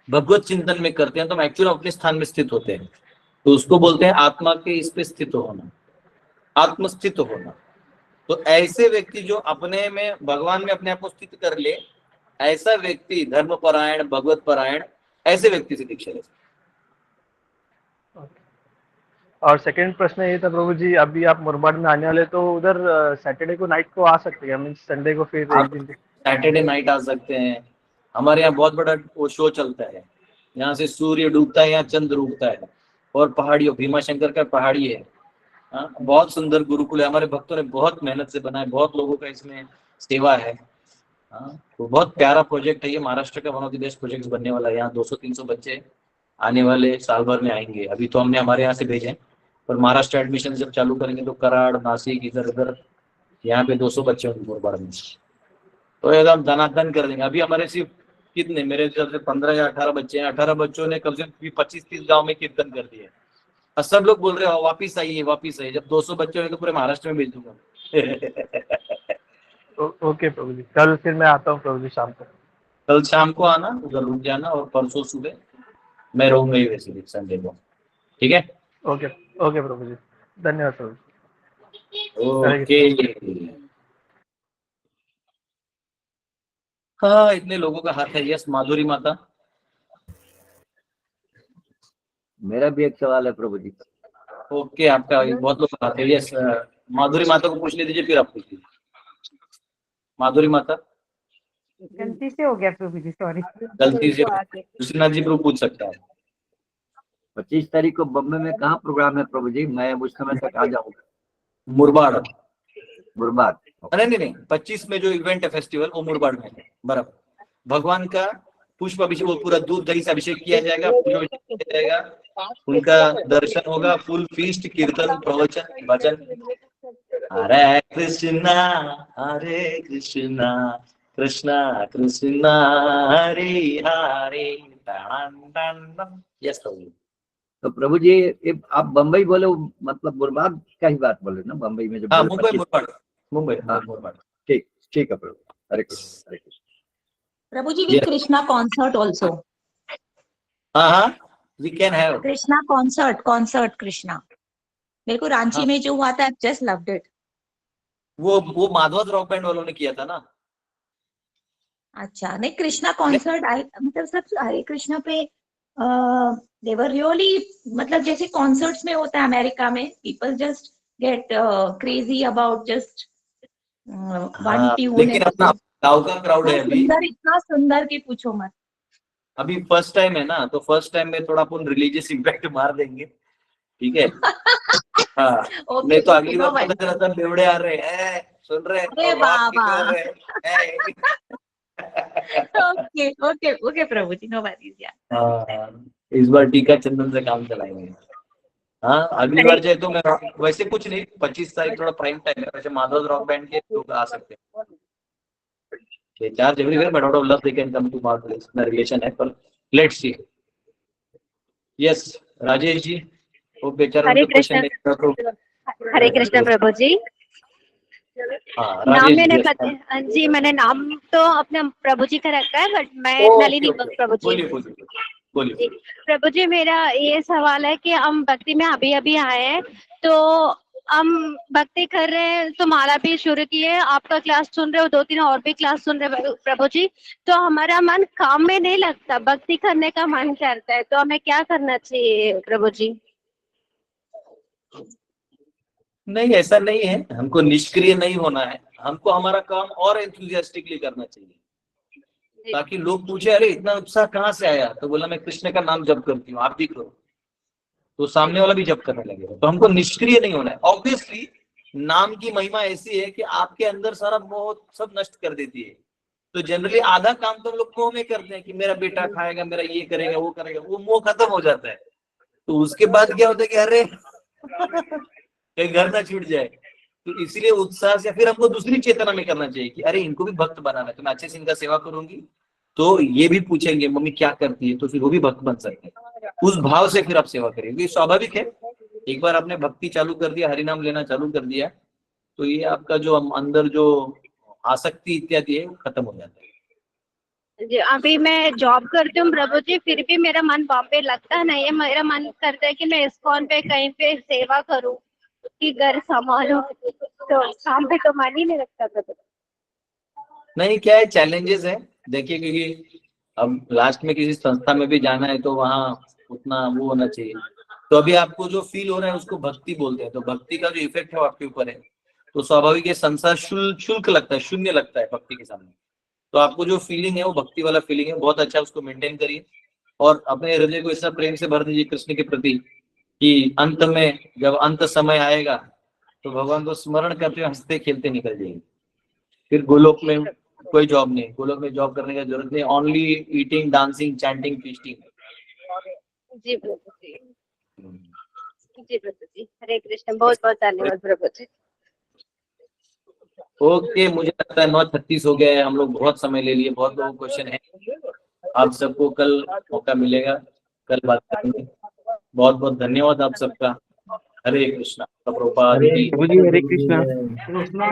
भगवत चिंतन में करते हैं तो हम एक्चुअली अपने स्थान में स्थित होते हैं। तो उसको बोलते हैं आत्मा के इस पे स्थित होना, आत्मस्थित होना। तो ऐसे व्यक्ति जो अपने में भगवान में अपने आप को स्थित कर ले, ऐसा व्यक्ति धर्म परायण, भगवत परायण, ऐसे व्यक्ति से दीक्षा ले। और सेकंड प्रश्न ये था प्रभु जी, अभी आप मुरबाड में आने वाले तो उधर सैटरडे को नाइट को आ सकते हैं, मीन संडे को फिर एक दिन सैटरडे नाइट आ सकते हैं। हमारे यहाँ बहुत बड़ा वो शो चलता है, यहाँ से सूर्य डूबता है, यहाँ चंद्र उगता है, और पहाड़ियों भीमाशंकर का पहाड़ी है। बहुत सुंदर गुरुकुल है, हमारे भक्तों ने बहुत मेहनत से बनाया, बहुत लोगों का इसमें सेवा है। तो बहुत प्यारा प्रोजेक्ट है ये, महाराष्ट्र का one of the best project बनने वाला है। यहाँ 200-300 बच्चे आने वाले साल भर में आएंगे। अभी तो हमने हमारे यहाँ से भेजे, पर महाराष्ट्र एडमिशन जब चालू करेंगे तो कराड़, नासिक, इधर उधर यहाँ पे 200 बच्चे होंगे मुरबाड में, तो एकदम धनाधन कर देंगे। अभी हमारे सिर्फ कितने, मेरे हिसाब से 15 या 18 बच्चे हैं। 18 बच्चों ने कम से कम 25-30 गाँव में कीर्तन कर दिए, और सब लोग बोल रहे हो वापिस आइए वापिस आइए। जब 200 बच्चे होंगे तो पूरे महाराष्ट्र में भेज दूंगा। ओके प्रभु जी, कल फिर मैं आता हूँ प्रभु जी शाम को। कल शाम को आना, उधर रुक जाना, और परसों सुबह मैं रहूंगा ही वैसे भी संडे को, ठीक है? ओके ओके प्रभु जी, धन्यवाद प्रभु जी। ओके। हाँ, इतने लोगों का हाथ है। यस, माधुरी माता। मेरा भी एक सवाल है प्रभु जी। ओके, आपका बहुत लोग हाथ है। यस, माधुरी माता को पूछने दीजिए, फिर आप पूछ लीजिए। माधुरी माता। गलती से हो गया प्रभु जी, सॉरी। गलती से कृष्णा जी प्रभु पूछ सकता है। 25 तारीख को बम्बई में कहाँ प्रोग्राम है प्रभु जी? मैं उस समय तक आ जाऊंगा। मुरबाड। मुरबाड। नहीं, 25 में जो इवेंट है फेस्टिवल, वो मुरबाड में है। बराबर। भगवान का पुष्प अभिषेक, वो पूरा दूध दही से अभिषेक किया जाएगा, पूजा किया जाएगा, उनका दर्शन होगा, फुल फीस्ट, कीर्तन, प्रवचन, भजन। हरे कृष्णा कृष्णा कृष्णा हरे हरे। यस प्रभु। तो प्रभु जी आप बम्बई बोले, मतलब मुरबाड का ही बात बोले ना? बम्बई में जो मुंबई। ठीक है प्रभु। हरे कृष्ण, हरे कृष्ण। प्रभु जी, with Krishna concert also. We can have Krishna concert Krishna. मेरे को रांची में जो हुआ था, just loved it. वो माधव रॉक बैंड वालों ने किया था ना? अच्छा, नहीं, कृष्णा कॉन्सर्ट मतलब सब हरे कृष्णा पे they were really, मतलब जैसे कॉन्सर्ट्स में होता है अमेरिका में, people just get crazy about just one tune। लेकिन अपना गाँव का क्राउड है अभी, इतना सुंदर कि पूछो मत। अभी फर्स्ट टाइम है ना, तो फर्स्ट टाइम में थोड़ा अपन रिलीजियस इम्पैक्ट मार देंगे, ठीक है? हाँ, नहीं तो अगली बार पता चला था बेवड़े आ रहे हैं, सुन रहे हैं। ओके प्रभु जी, नो वरीज। इस बार टीका चंदन से काम चलाएंगे। हाँ, अगली बार जाए तो मैं वैसे कुछ नहीं, 25 तारीख थोड़ा प्राइम टाइम है, वैसे माधव रॉक बैंड के लोग आ सकते हैं। they charge everywhere, but out of love they can come to our place. The relation है, पर let's see. Yes, Rajesh ji, वो बेचारा हरे उनका क्वेश्चन कृष्ण नहीं था तो हरे कृष्ण प्रभु जी। हाँ नाम राजेश मैंने जी, जी मैंने नाम तो अपने प्रभु जी का रखा है, बट मैं नलिनी ओके प्रभु जी। बोलिए बोलिए बोलिए। जी प्रभु जी, मेरा ये सवाल है कि हम भक्ति में अभी अभी आए हैं, तो हम भक्ति कर रहे हैं, तो माला भी शुरू किए, आपका क्लास सुन रहे हो, 2-3 और भी क्लास सुन रहे हो प्रभु जी, तो हमारा मन काम में नहीं लगता, भक्ति करने का मन करता है, तो हमें क्या करना चाहिए प्रभु जी? नहीं ऐसा नहीं है, हमको निष्क्रिय नहीं होना है, हमको हमारा काम और एंथुसियास्टिकली करना चाहिए, ताकि लोग पूछे अरे इतना उत्साह कहाँ से आया, तो बोला मैं कृष्ण का नाम जप करती हूँ, आप भी करो, तो सामने वाला भी जप करने लगेगा। तो हमको निष्क्रिय नहीं होना है। ऑब्वियसली नाम की महिमा ऐसी है कि आपके अंदर सारा मोह सब नष्ट कर देती है। तो जनरली आधा काम तो हम लोग मोह में करते हैं कि मेरा बेटा खाएगा, मेरा ये करेगा, वो करेगा, वो मोह खत्म हो जाता है। तो उसके बाद क्या होता है कि अरे कहीं घर ना छूट जाए, तो इसीलिए उत्साह से फिर हमको दूसरी चेतना में करना चाहिए कि अरे इनको भी भक्त बनाना है, तो मैं अच्छे से इनका सेवा करूंगी, तो ये भी पूछेंगे मम्मी क्या करती है, तो फिर वो भी भक्त बन सकते हैं। उस भाव से फिर आप सेवा करेंगे, ये स्वाभाविक है। एक बार आपने भक्ति चालू कर दिया, हरि नाम लेना चालू कर दिया, तो ये आपका जो अंदर जो आसक्ति इत्यादि है वो खत्म हो जाता है। जी अभी मैं जॉब करती हूँ प्रभु जी, फिर भी मेरा मन वहाँ पे लगता नहीं है, मेरा मन करता है कि मैं इस्कॉन पे कहीं पे सेवा करूँ, कि घर संभालूं, तो काम पे तो मन ही नहीं लगता प्रभु। नहीं क्या है, चैलेंजेस है देखिए, क्योंकि अब लास्ट में किसी संस्था में भी जाना है तो वहाँ उतना वो होना चाहिए। तो अभी आपको जो फील हो रहा है उसको भक्ति बोलते हैं, तो भक्ति का जो इफेक्ट है वो आपके ऊपर है, तो स्वाभाविक है संसार शुल्क लगता है, शून्य लगता है भक्ति के सामने। तो आपको जो फीलिंग है वो भक्ति वाला फीलिंग है, बहुत अच्छा, उसको मेंटेन करिए और अपने हृदय को ऐसा प्रेम से भर दीजिए कृष्ण के प्रति कि अंत में जब अंत समय आएगा तो भगवान को स्मरण करते हुए हंसते खेलते निकल जाएंगे। फिर गोलोक में कोई जॉब नहीं, गोलोक में जॉब करने की जरूरत नहीं, only eating, dancing, chanting, feasting. जी प्रभु जी, जी प्रभु जी, हरे कृष्ण, बहुत बहुत धन्यवाद प्रभु जी। ओके, मुझे लगता है 9:36 हो गया है, हम लोग बहुत समय ले लिए, बहुत लोगों क्वेश्चन है। आप सबको कल मौका मिलेगा, कल बात करेंगे। बहुत बहुत धन्यवाद आप सबका। हरे कृष्णा। प्रभुपाद की प्रभु जी हरे कृष्णा। कृष्णा